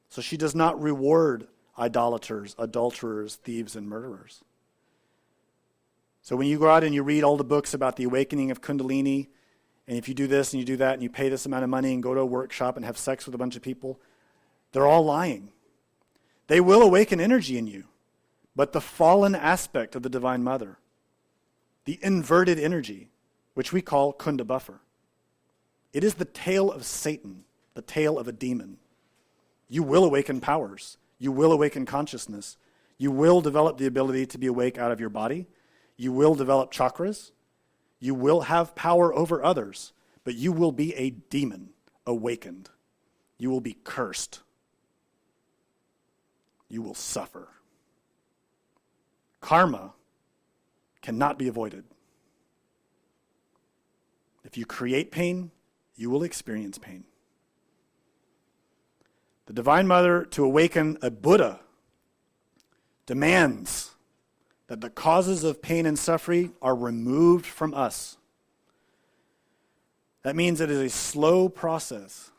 So she does not reward idolaters, adulterers, thieves, and murderers. So when you go out and you read all the books about the awakening of Kundalini, and if you do this and you do that and you pay this amount of money and go to a workshop and have sex with a bunch of people, they're all lying. They will awaken energy in you, but the fallen aspect of the Divine Mother, the inverted energy, which we call Kunda buffer, it is the tail of Satan, the tail of a demon. You will awaken powers. You will awaken consciousness. You will develop the ability to be awake out of your body. You will develop chakras. You will have power over others, but you will be a demon awakened. You will be cursed. You will suffer. Karma cannot be avoided. If you create pain, you will experience pain. The Divine Mother, to awaken a Buddha, demands that the causes of pain and suffering are removed from us. That means it is a slow process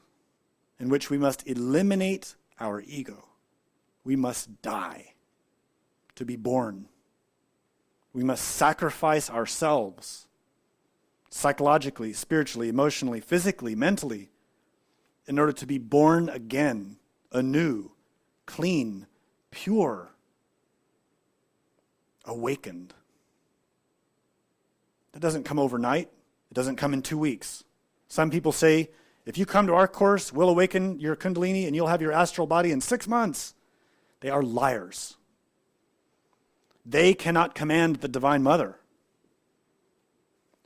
in which we must eliminate our ego. We must die to be born. We must sacrifice ourselves psychologically, spiritually, emotionally, physically, mentally, in order to be born again, anew, clean, pure, awakened. That doesn't come overnight. It doesn't come in 2 weeks. Some people say, if you come to our course, we'll awaken your Kundalini and you'll have your astral body in 6 months. They are liars. They cannot command the Divine Mother.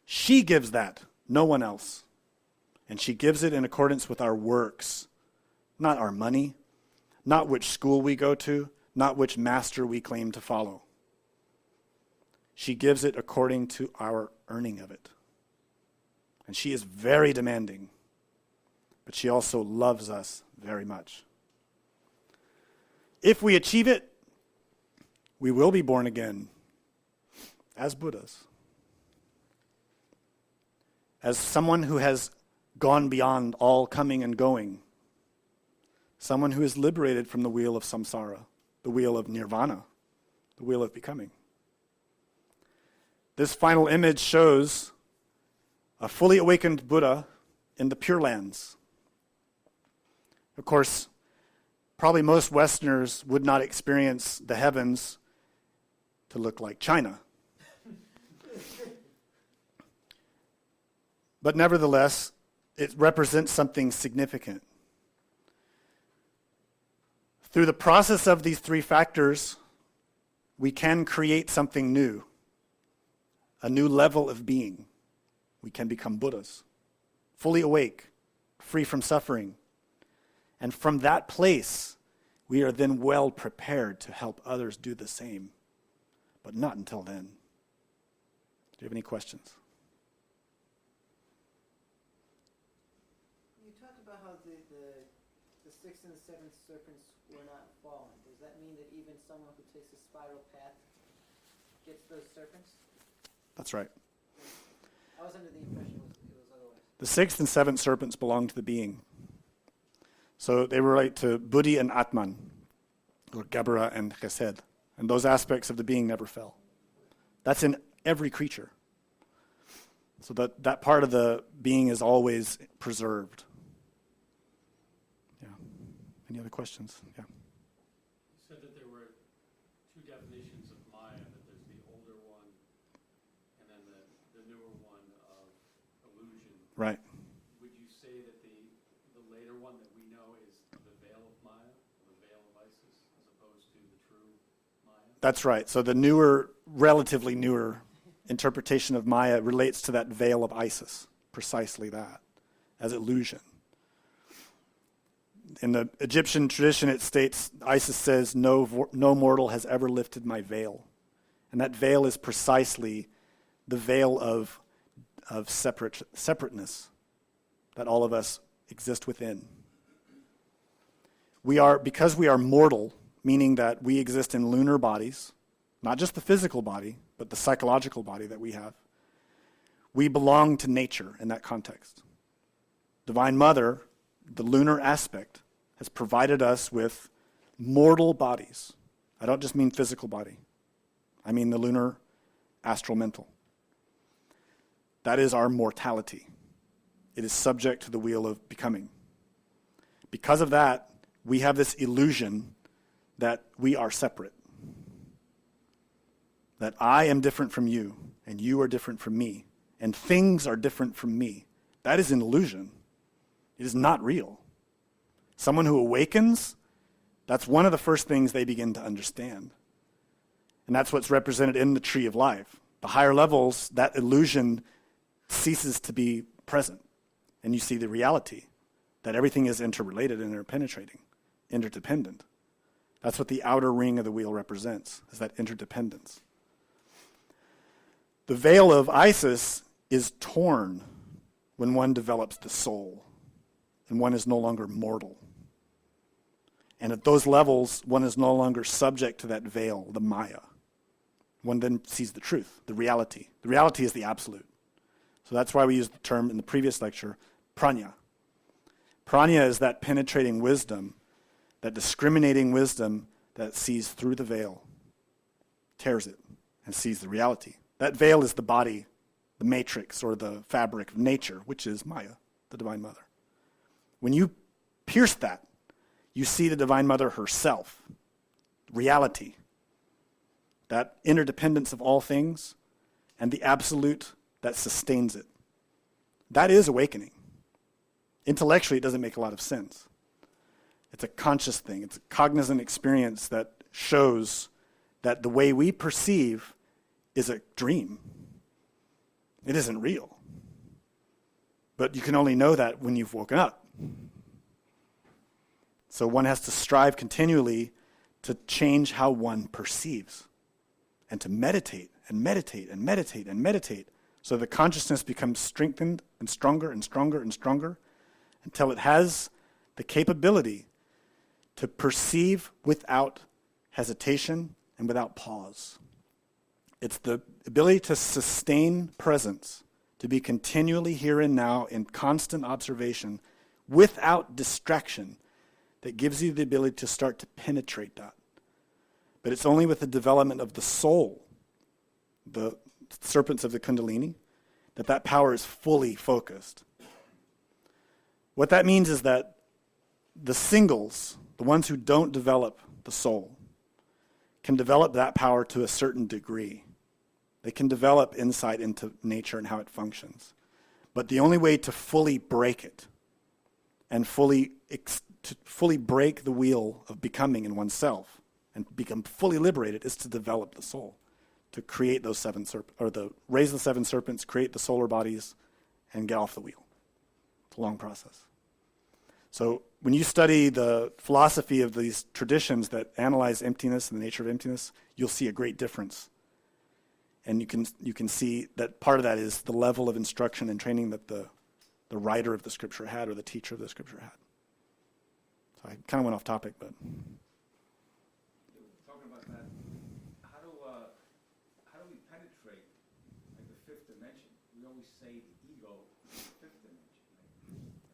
She gives that, no one else. And she gives it in accordance with our works, not our money, not which school we go to, not which master we claim to follow. She gives it according to our earning of it. And she is very demanding, but she also loves us very much. If we achieve it, we will be born again as Buddhas. As someone who has gone beyond all coming and going. Someone who is liberated from the wheel of samsara, the wheel of nirvana, the wheel of becoming. This final image shows a fully awakened Buddha in the Pure Lands. Of course, probably most Westerners would not experience the heavens to look like China. But nevertheless, it represents something significant. Through the process of these 3 factors, we can create something new, a new level of being. We can become Buddhas, fully awake, free from suffering. And from that place, we are then well prepared to help others do the same. But not until then. Do you have any questions? You talked about how the 6th and 7th serpents were not fallen. Does that mean that even someone who takes a spiral path gets those serpents? That's right. I was under the impression it was otherwise. The 6th and 7th serpents belong to the being. So they relate to Buddhi and Atman, or Gebara and Chesed. And those aspects of the being never fell. That's in every creature. So that part of the being is always preserved. Yeah. Any other questions? Yeah. You said that there were 2 definitions of Maya, that there's the older one and then the newer one of illusion. Right. Would you say that the later one that we know is the veil of Maya, or the veil of Isis, as opposed to the true Maya? That's right. So the newer, relatively newer interpretation of Maya relates to that veil of Isis, precisely that, as illusion. In the Egyptian tradition, it states, Isis says, no mortal has ever lifted my veil. And that veil is precisely the veil of separateness that all of us exist within. Because we are mortal, meaning that we exist in lunar bodies, not just the physical body, but the psychological body that we have. We belong to nature in that context. Divine Mother, the lunar aspect, has provided us with mortal bodies. I don't just mean physical body. I mean the lunar astral mental. That is our mortality. It is subject to the wheel of becoming. Because of that, we have this illusion that we are separate. That I am different from you, and you are different from me, and things are different from me. That is an illusion. It is not real. Someone who awakens, that's one of the first things they begin to understand. And that's what's represented in the tree of life. The higher levels, that illusion ceases to be present. And you see the reality, that everything is interrelated and interpenetrating, interdependent. That's what the outer ring of the wheel represents, is that interdependence. The veil of Isis is torn when one develops the soul and one is no longer mortal. And at those levels, one is no longer subject to that veil, the Maya. One then sees the truth, the reality. The reality is the absolute. So that's why we used the term in the previous lecture, prajna. Prajna is that penetrating wisdom, that discriminating wisdom that sees through the veil, tears it, and sees the reality. That veil is the body, the matrix, or the fabric of nature, which is Maya, the Divine Mother. When you pierce that, you see the Divine Mother herself, reality, that interdependence of all things, and the absolute that sustains it. That is awakening. Intellectually, it doesn't make a lot of sense. It's a conscious thing. It's a cognizant experience that shows that the way we perceive is a dream. It isn't real. But you can only know that when you've woken up. So one has to strive continually to change how one perceives and to meditate and meditate and meditate and meditate so the consciousness becomes strengthened and stronger and stronger and stronger until it has the capability to perceive without hesitation and without pause. It's the ability to sustain presence, to be continually here and now in constant observation without distraction that gives you the ability to start to penetrate that. But it's only with the development of the soul, the serpents of the Kundalini, that power is fully focused. What that means is that the singles, the ones who don't develop the soul, can develop that power to a certain degree. They can develop insight into nature and how it functions. But the only way to fully break it and to fully break the wheel of becoming in oneself and become fully liberated is to develop the soul, to create those raise the seven serpents, create the solar bodies, and get off the wheel. It's a long process. So when you study the philosophy of these traditions that analyze emptiness and the nature of emptiness, you'll see a great difference. And you can see that part of that is the level of instruction and training that the writer of the scripture had or the teacher of the scripture had. So I kind of went off topic, but... Talking about that, how do we penetrate like the fifth dimension? We always say the ego is the fifth dimension, right?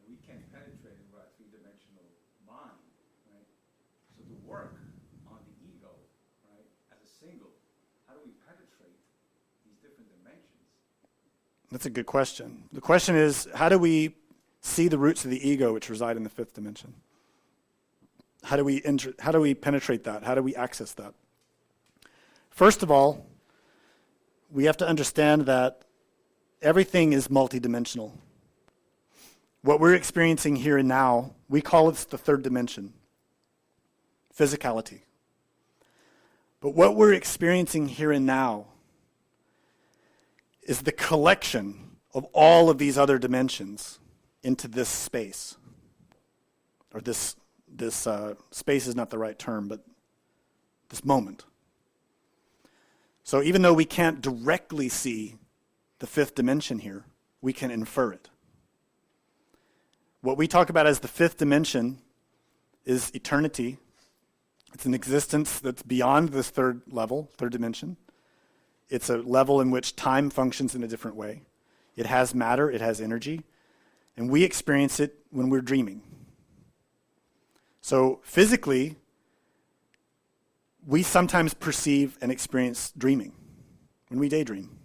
And we can't penetrate it with our three-dimensional mind, right? So to work on the ego, right, as a single, how do we penetrate these different dimensions? That's a good question. The question is, how do we see the roots of the ego which reside in the fifth dimension? How do we penetrate that? How do we access that? First of all, we have to understand that everything is multidimensional. What we're experiencing here and now, we call it the third dimension, physicality. But what we're experiencing here and now is the collection of all of these other dimensions into this space, or this space is not the right term, but this moment. So even though we can't directly see the fifth dimension here, we can infer it. What we talk about as the fifth dimension is eternity. It's an existence that's beyond this third dimension. It's a level in which time functions in a different way. It has matter, it has energy, and we experience it when we're dreaming. So physically, we sometimes perceive and experience dreaming when we daydream.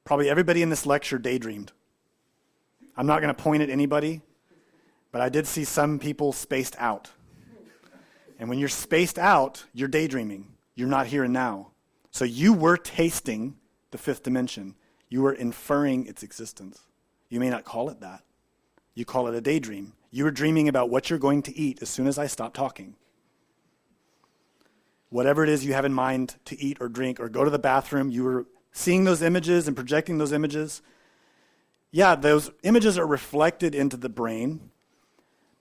Probably everybody in this lecture daydreamed. I'm not going to point at anybody, but I did see some people spaced out. And when you're spaced out, you're daydreaming. You're not here and now. So you were tasting the fifth dimension. You were inferring its existence. You may not call it that. You call it a daydream. You were dreaming about what you're going to eat as soon as I stop talking. Whatever it is you have in mind to eat or drink or go to the bathroom, you were seeing those images and projecting those images. Yeah, those images are reflected into the brain,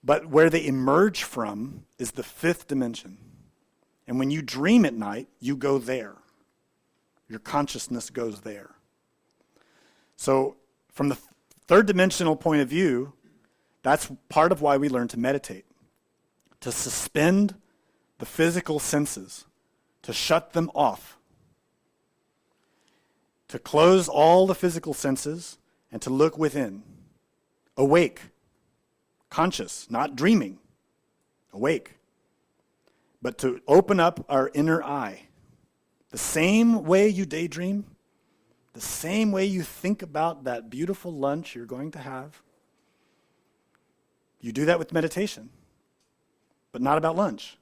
but where they emerge from is the fifth dimension. And when you dream at night, you go there. Your consciousness goes there. So from the third dimensional point of view, that's part of why we learn to meditate, to suspend the physical senses, to shut them off, to close all the physical senses and to look within, awake, conscious, not dreaming, awake, but to open up our inner eye. The same way you daydream, the same way you think about that beautiful lunch you're going to have, you do that with meditation, but not about lunch.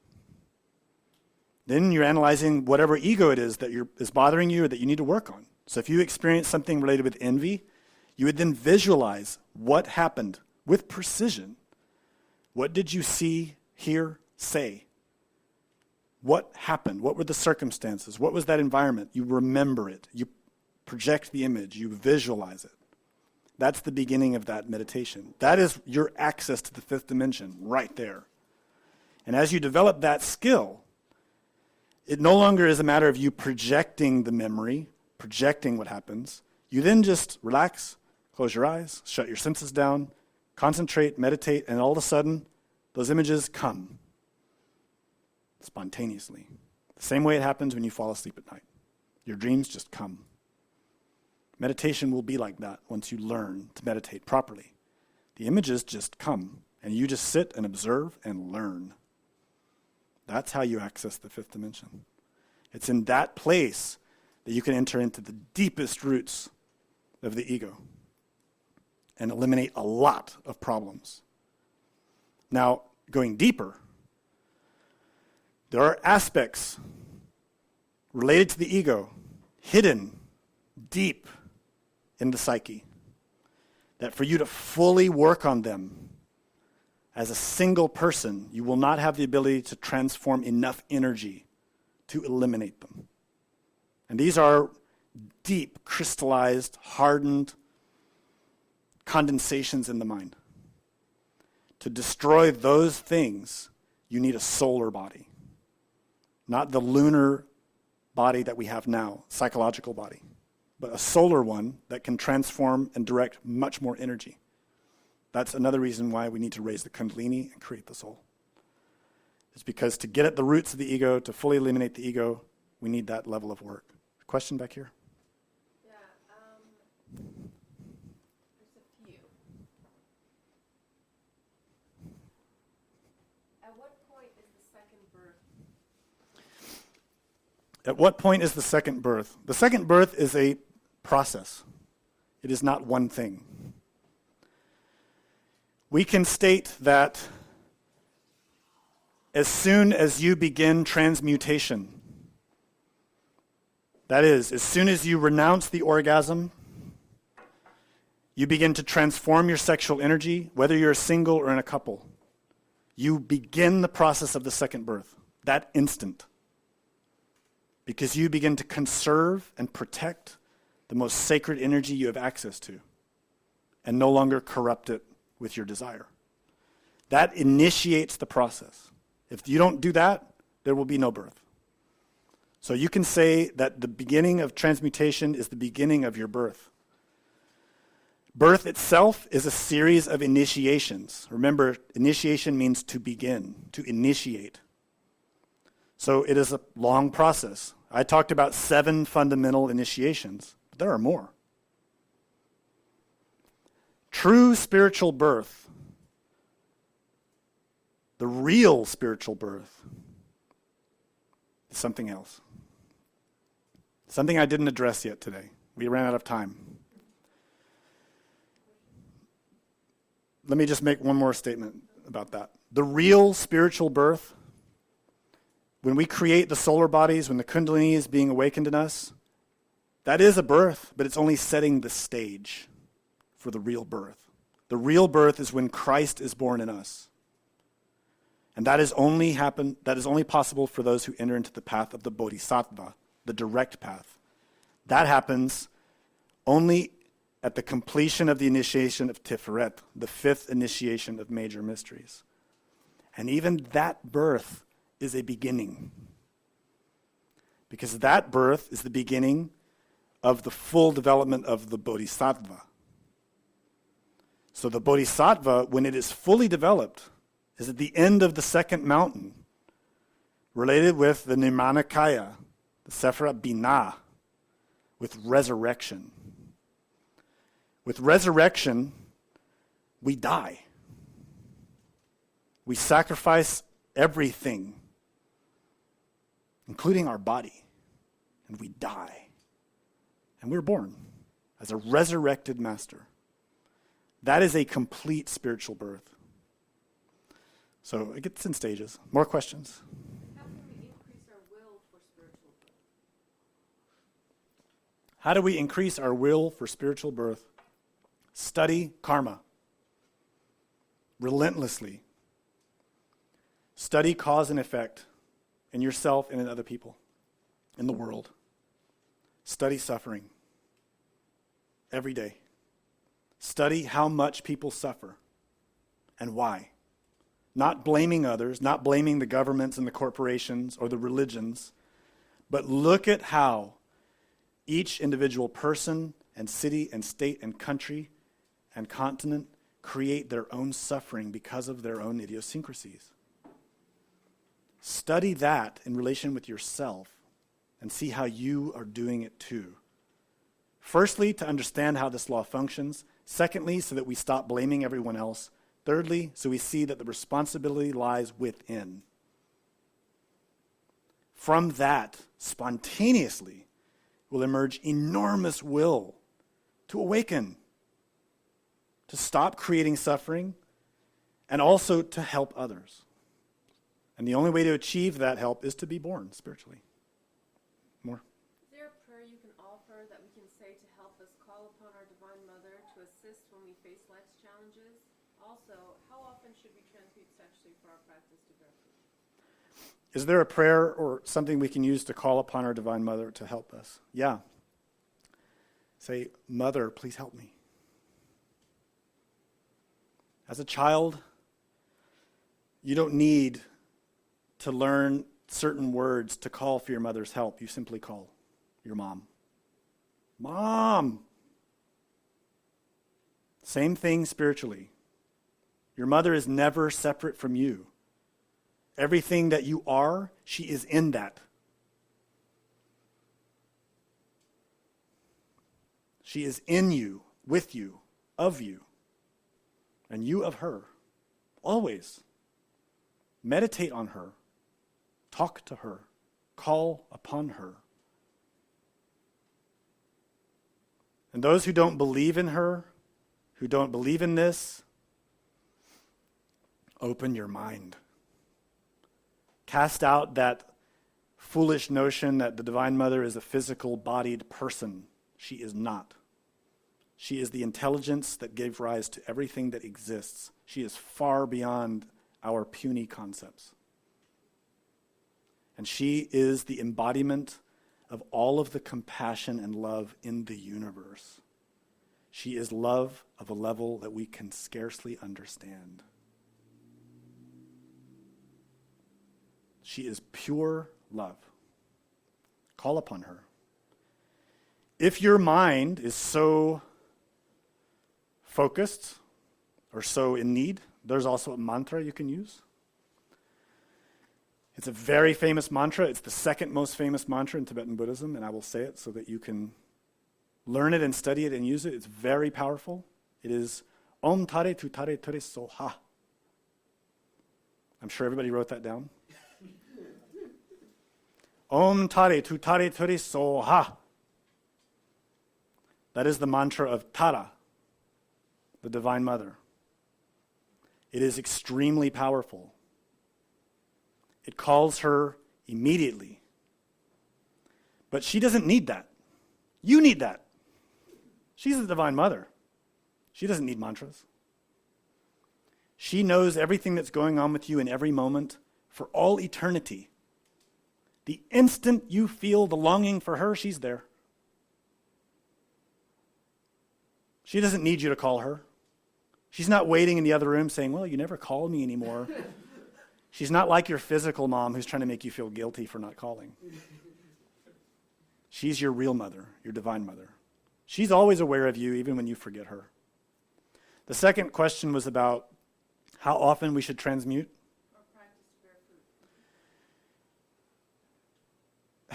Then you're analyzing whatever ego it is that is bothering you or that you need to work on. So if you experience something related with envy, you would then visualize what happened with precision. What did you see, hear, say? What happened? What were the circumstances? What was that environment? You remember it. You project the image. You visualize it. That's the beginning of that meditation. That is your access to the fifth dimension right there. And as you develop that skill, it no longer is a matter of you projecting the memory, projecting what happens. You then just relax, close your eyes, shut your senses down, concentrate, meditate, and all of a sudden, those images come spontaneously. The same way it happens when you fall asleep at night. Your dreams just come. Meditation will be like that once you learn to meditate properly. The images just come, and you just sit and observe and learn. That's how you access the fifth dimension. It's in that place that you can enter into the deepest roots of the ego and eliminate a lot of problems. Now, going deeper, there are aspects related to the ego, hidden deep in the psyche, that for you to fully work on them as a single person, you will not have the ability to transform enough energy to eliminate them. And these are deep, crystallized, hardened condensations in the mind. To destroy those things, you need a solar body, not the lunar body that we have now, psychological body, but a solar one that can transform and direct much more energy. That's another reason why we need to raise the Kundalini and create the soul. It's because to get at the roots of the ego, to fully eliminate the ego, we need that level of work. Question back here? Yeah, there's a few. At what point is the second birth? At what point is the second birth? The second birth is a process. It is not one thing. We can state that as soon as you begin transmutation, that is, as soon as you renounce the orgasm, you begin to transform your sexual energy, whether you're single or in a couple. You begin the process of the second birth, that instant. Because you begin to conserve and protect the most sacred energy you have access to, and no longer corrupt it with your desire. That initiates the process. If you don't do that, there will be no birth. So you can say that the beginning of transmutation is the beginning of your birth. Birth itself is a series of initiations. Remember, initiation means to begin, to initiate. So it is a long process. I talked about 7 fundamental initiations, but there are more. True spiritual birth, the real spiritual birth, is something else. Something I didn't address yet today. We ran out of time. Let me just make one more statement about that. The real spiritual birth, when we create the solar bodies, when the Kundalini is being awakened in us, that is a birth, but it's only setting the stage for the real birth. The real birth is when Christ is born in us. And that is only possible for those who enter into the path of the Bodhisattva, the direct path. That happens only at the completion of the initiation of Tiferet, the 5th initiation of major mysteries. And even that birth is a beginning. Because that birth is the beginning of the full development of the Bodhisattva. So the Bodhisattva, when it is fully developed, is at the end of the second mountain, related with the Nirmanakaya, the Sephira Binah, with resurrection. With resurrection, we die. We sacrifice everything, including our body, and we die. And we're born as a resurrected master. That is a complete spiritual birth. So it gets in stages. More questions? How can we increase our will for spiritual birth? How do we increase our will for spiritual birth? Study karma. Relentlessly. Study cause and effect in yourself and in other people, in the world. Study suffering. Every day. Study how much people suffer and why. Not blaming others, not blaming the governments and the corporations or the religions, but look at how each individual person and city and state and country and continent create their own suffering because of their own idiosyncrasies. Study that in relation with yourself and see how you are doing it too. Firstly, to understand how this law functions. Secondly, so that we stop blaming everyone else. Thirdly, so we see that the responsibility lies within. From that, spontaneously, will emerge enormous will to awaken, to stop creating suffering, and also to help others. And the only way to achieve that help is to be born spiritually. More? Is there a prayer you can offer that we can say to help us call upon our Divine Mother to assist when we face life's challenges? Also, how often should we transmute sexually for our practice to bear fruit? Is there a prayer or something we can use to call upon our Divine Mother to help us? Yeah. Say, Mother, please help me. As a child, you don't need to learn certain words to call for your mother's help. You simply call your mom. Mom! Same thing spiritually. Your mother is never separate from you. Everything that you are, she is in that. She is in you, with you, of you, and you of her. Always. Meditate on her. Talk to her. Call upon her. And those who don't believe in her, who don't believe in this, open your mind. Cast out that foolish notion that the Divine Mother is a physical-bodied person. She is not. She is the intelligence that gave rise to everything that exists. She is far beyond our puny concepts. And she is the embodiment of all of the compassion and love in the universe. She is love of a level that we can scarcely understand. She is pure love. Call upon her. If your mind is so focused or so in need, there's also a mantra you can use. It's a very famous mantra. It's the second most famous mantra in Tibetan Buddhism, and I will say it so that you can learn it and study it and use it. It's very powerful. It is Om Tare Tu Tare Ture Soha. I'm sure everybody wrote that down. Om Tare Tu Tare Ture Soha. That is the mantra of Tara, the Divine Mother. It is extremely powerful. It calls her immediately. But she doesn't need that. You need that. She's the Divine Mother. She doesn't need mantras. She knows everything that's going on with you in every moment for all eternity. The instant you feel the longing for her, she's there. She doesn't need you to call her. She's not waiting in the other room saying, well, you never call me anymore. She's not like your physical mom who's trying to make you feel guilty for not calling. She's your real mother, your Divine Mother. She's always aware of you, even when you forget her. The second question was about How often we should transmute? Or practice to bear fruit.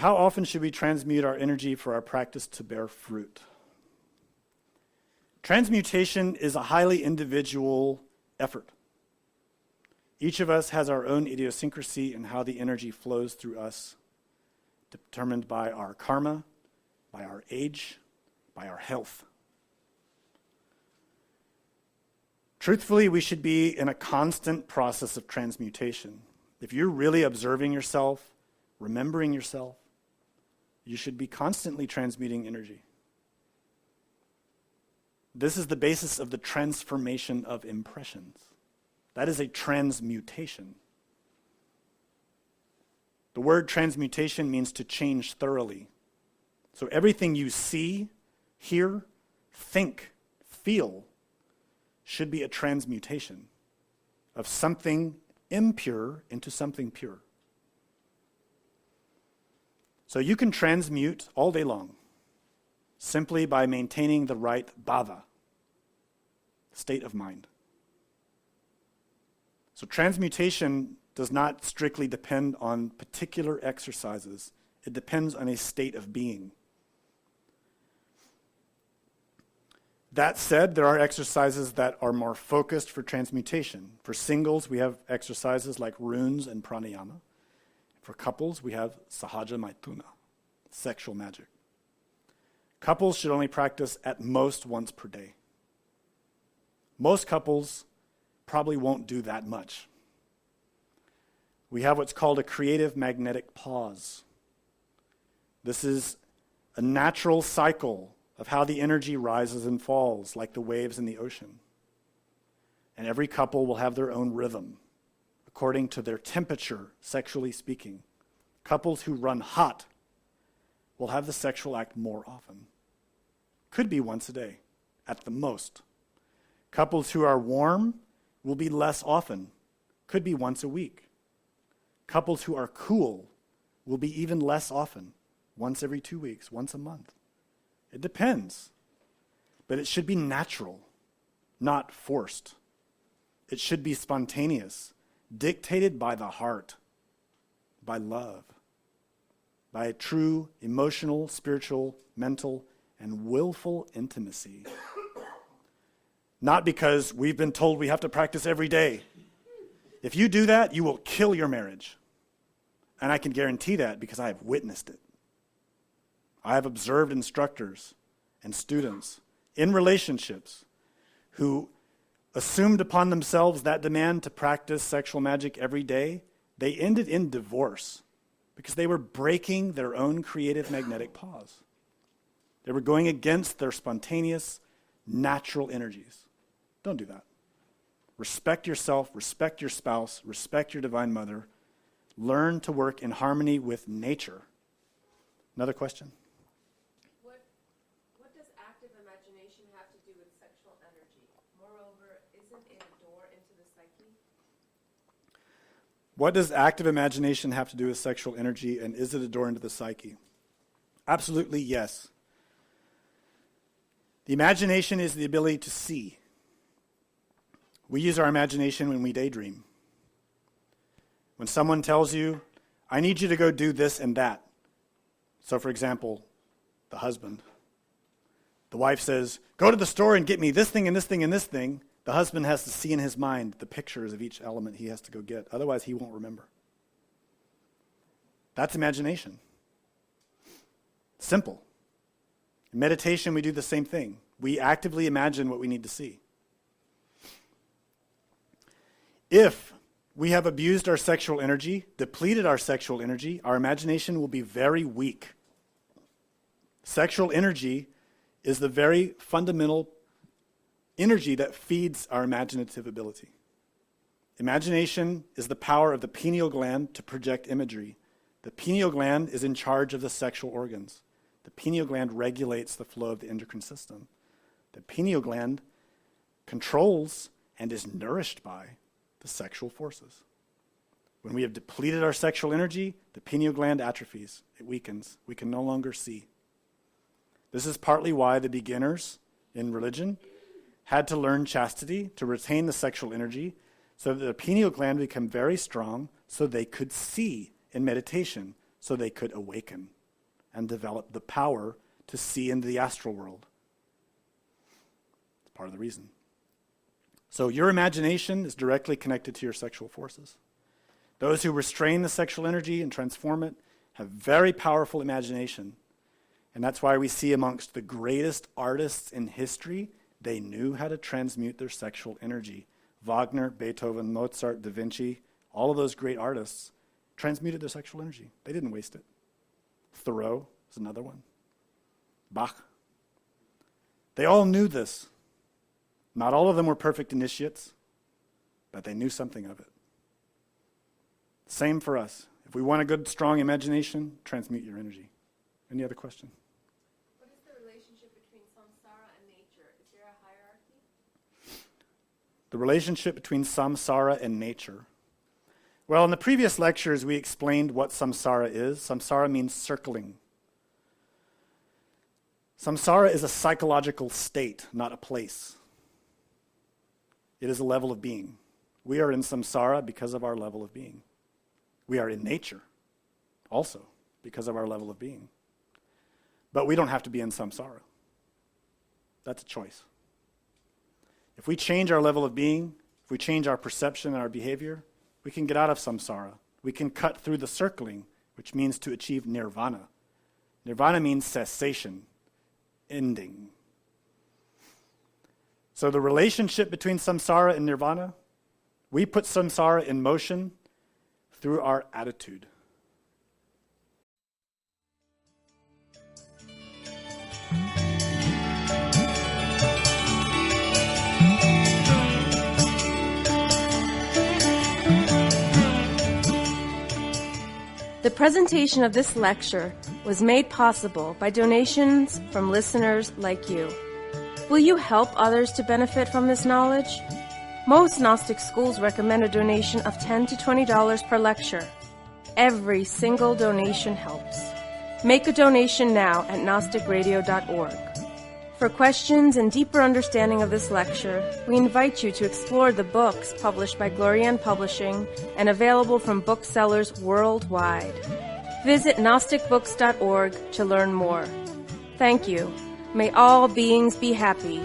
How often should we transmute our energy for our practice to bear fruit? Transmutation is a highly individual effort. Each of us has our own idiosyncrasy in how the energy flows through us, determined by our karma, by our age, by our health. Truthfully, we should be in a constant process of transmutation. If you're really observing yourself, remembering yourself, you should be constantly transmuting energy. This is the basis of the transformation of impressions. That is a transmutation. The word transmutation means to change thoroughly. So everything you see, hear, think, feel should be a transmutation of something impure into something pure. So you can transmute all day long simply by maintaining the right bhava, state of mind. So transmutation does not strictly depend on particular exercises. It depends on a state of being. That said, there are exercises that are more focused for transmutation. For singles, we have exercises like runes and pranayama. For couples, we have sahaja maituna, sexual magic. Couples should only practice at most once per day. Most couples probably won't do that much. We have what's called a creative magnetic pause. This is a natural cycle of how the energy rises and falls, like the waves in the ocean. And every couple will have their own rhythm, according to their temperature, sexually speaking. Couples who run hot will have the sexual act more often. Could be once a day, at the most. Couples who are warm will be less often. Could be once a week. Couples who are cool will be even less often, once every 2 weeks, once a month. It depends. But it should be natural, not forced. It should be spontaneous, dictated by the heart, by love, by a true emotional, spiritual, mental, and willful intimacy. Not because we've been told we have to practice every day. If you do that, you will kill your marriage. And I can guarantee that because I have witnessed it. I have observed instructors and students in relationships who assumed upon themselves that demand to practice sexual magic every day. They ended in divorce because they were breaking their own creative magnetic pause. They were going against their spontaneous, natural energies. Don't do that. Respect yourself, respect your spouse, respect your divine mother. Learn to work in harmony with nature. Another question? What does active imagination have to do with sexual energy? Moreover, isn't it a door into the psyche? What does active imagination have to do with sexual energy, and is it a door into the psyche? Absolutely yes. The imagination is the ability to see. We use our imagination when we daydream. When someone tells you, I need you to go do this and that. So for example, the husband. The wife says, go to the store and get me this thing and this thing and this thing. The husband has to see in his mind the pictures of each element he has to go get. Otherwise, he won't remember. That's imagination. Simple. In meditation, we do the same thing. We actively imagine what we need to see. If we have abused our sexual energy, depleted our sexual energy, our imagination will be very weak. Sexual energy is the very fundamental energy that feeds our imaginative ability. Imagination is the power of the pineal gland to project imagery. The pineal gland is in charge of the sexual organs. The pineal gland regulates the flow of the endocrine system. The pineal gland controls and is nourished by the sexual forces. When we have depleted our sexual energy, the pineal gland atrophies. It weakens. We can no longer see. This is partly why the beginners in religion had to learn chastity to retain the sexual energy, So that the pineal gland become very strong so they could see in meditation, so they could awaken and develop the power to see into the astral world. It's part of the reason. So your imagination is directly connected to your sexual forces. Those who restrain the sexual energy and transform it have very powerful imagination. And that's why we see amongst the greatest artists in history, they knew how to transmute their sexual energy. Wagner, Beethoven, Mozart, Da Vinci, all of those great artists transmuted their sexual energy. They didn't waste it. Thoreau is another one. Bach. They all knew this. Not all of them were perfect initiates, but they knew something of it. Same for us. If we want a good, strong imagination, transmute your energy. Any other question? What is the relationship between samsara and nature? Is there a hierarchy? The relationship between samsara and nature. Well, in the previous lectures, we explained what samsara is. Samsara means circling. Samsara is a psychological state, not a place. It is a level of being. We are in samsara because of our level of being. We are in nature also because of our level of being. But we don't have to be in samsara. That's a choice. If we change our level of being, if we change our perception and our behavior, we can get out of samsara. We can cut through the circling, which means to achieve nirvana. Nirvana means cessation, ending. So the relationship between samsara and nirvana, we put samsara in motion through our attitude. The presentation of this lecture was made possible by donations from listeners like you. Will you help others to benefit from this knowledge? Most Gnostic schools recommend a donation of $10 to $20 per lecture. Every single donation helps. Make a donation now at gnosticradio.org. For questions and deeper understanding of this lecture, we invite you to explore the books published by Glorian Publishing and available from booksellers worldwide. Visit gnosticbooks.org to learn more. Thank you. May all beings be happy.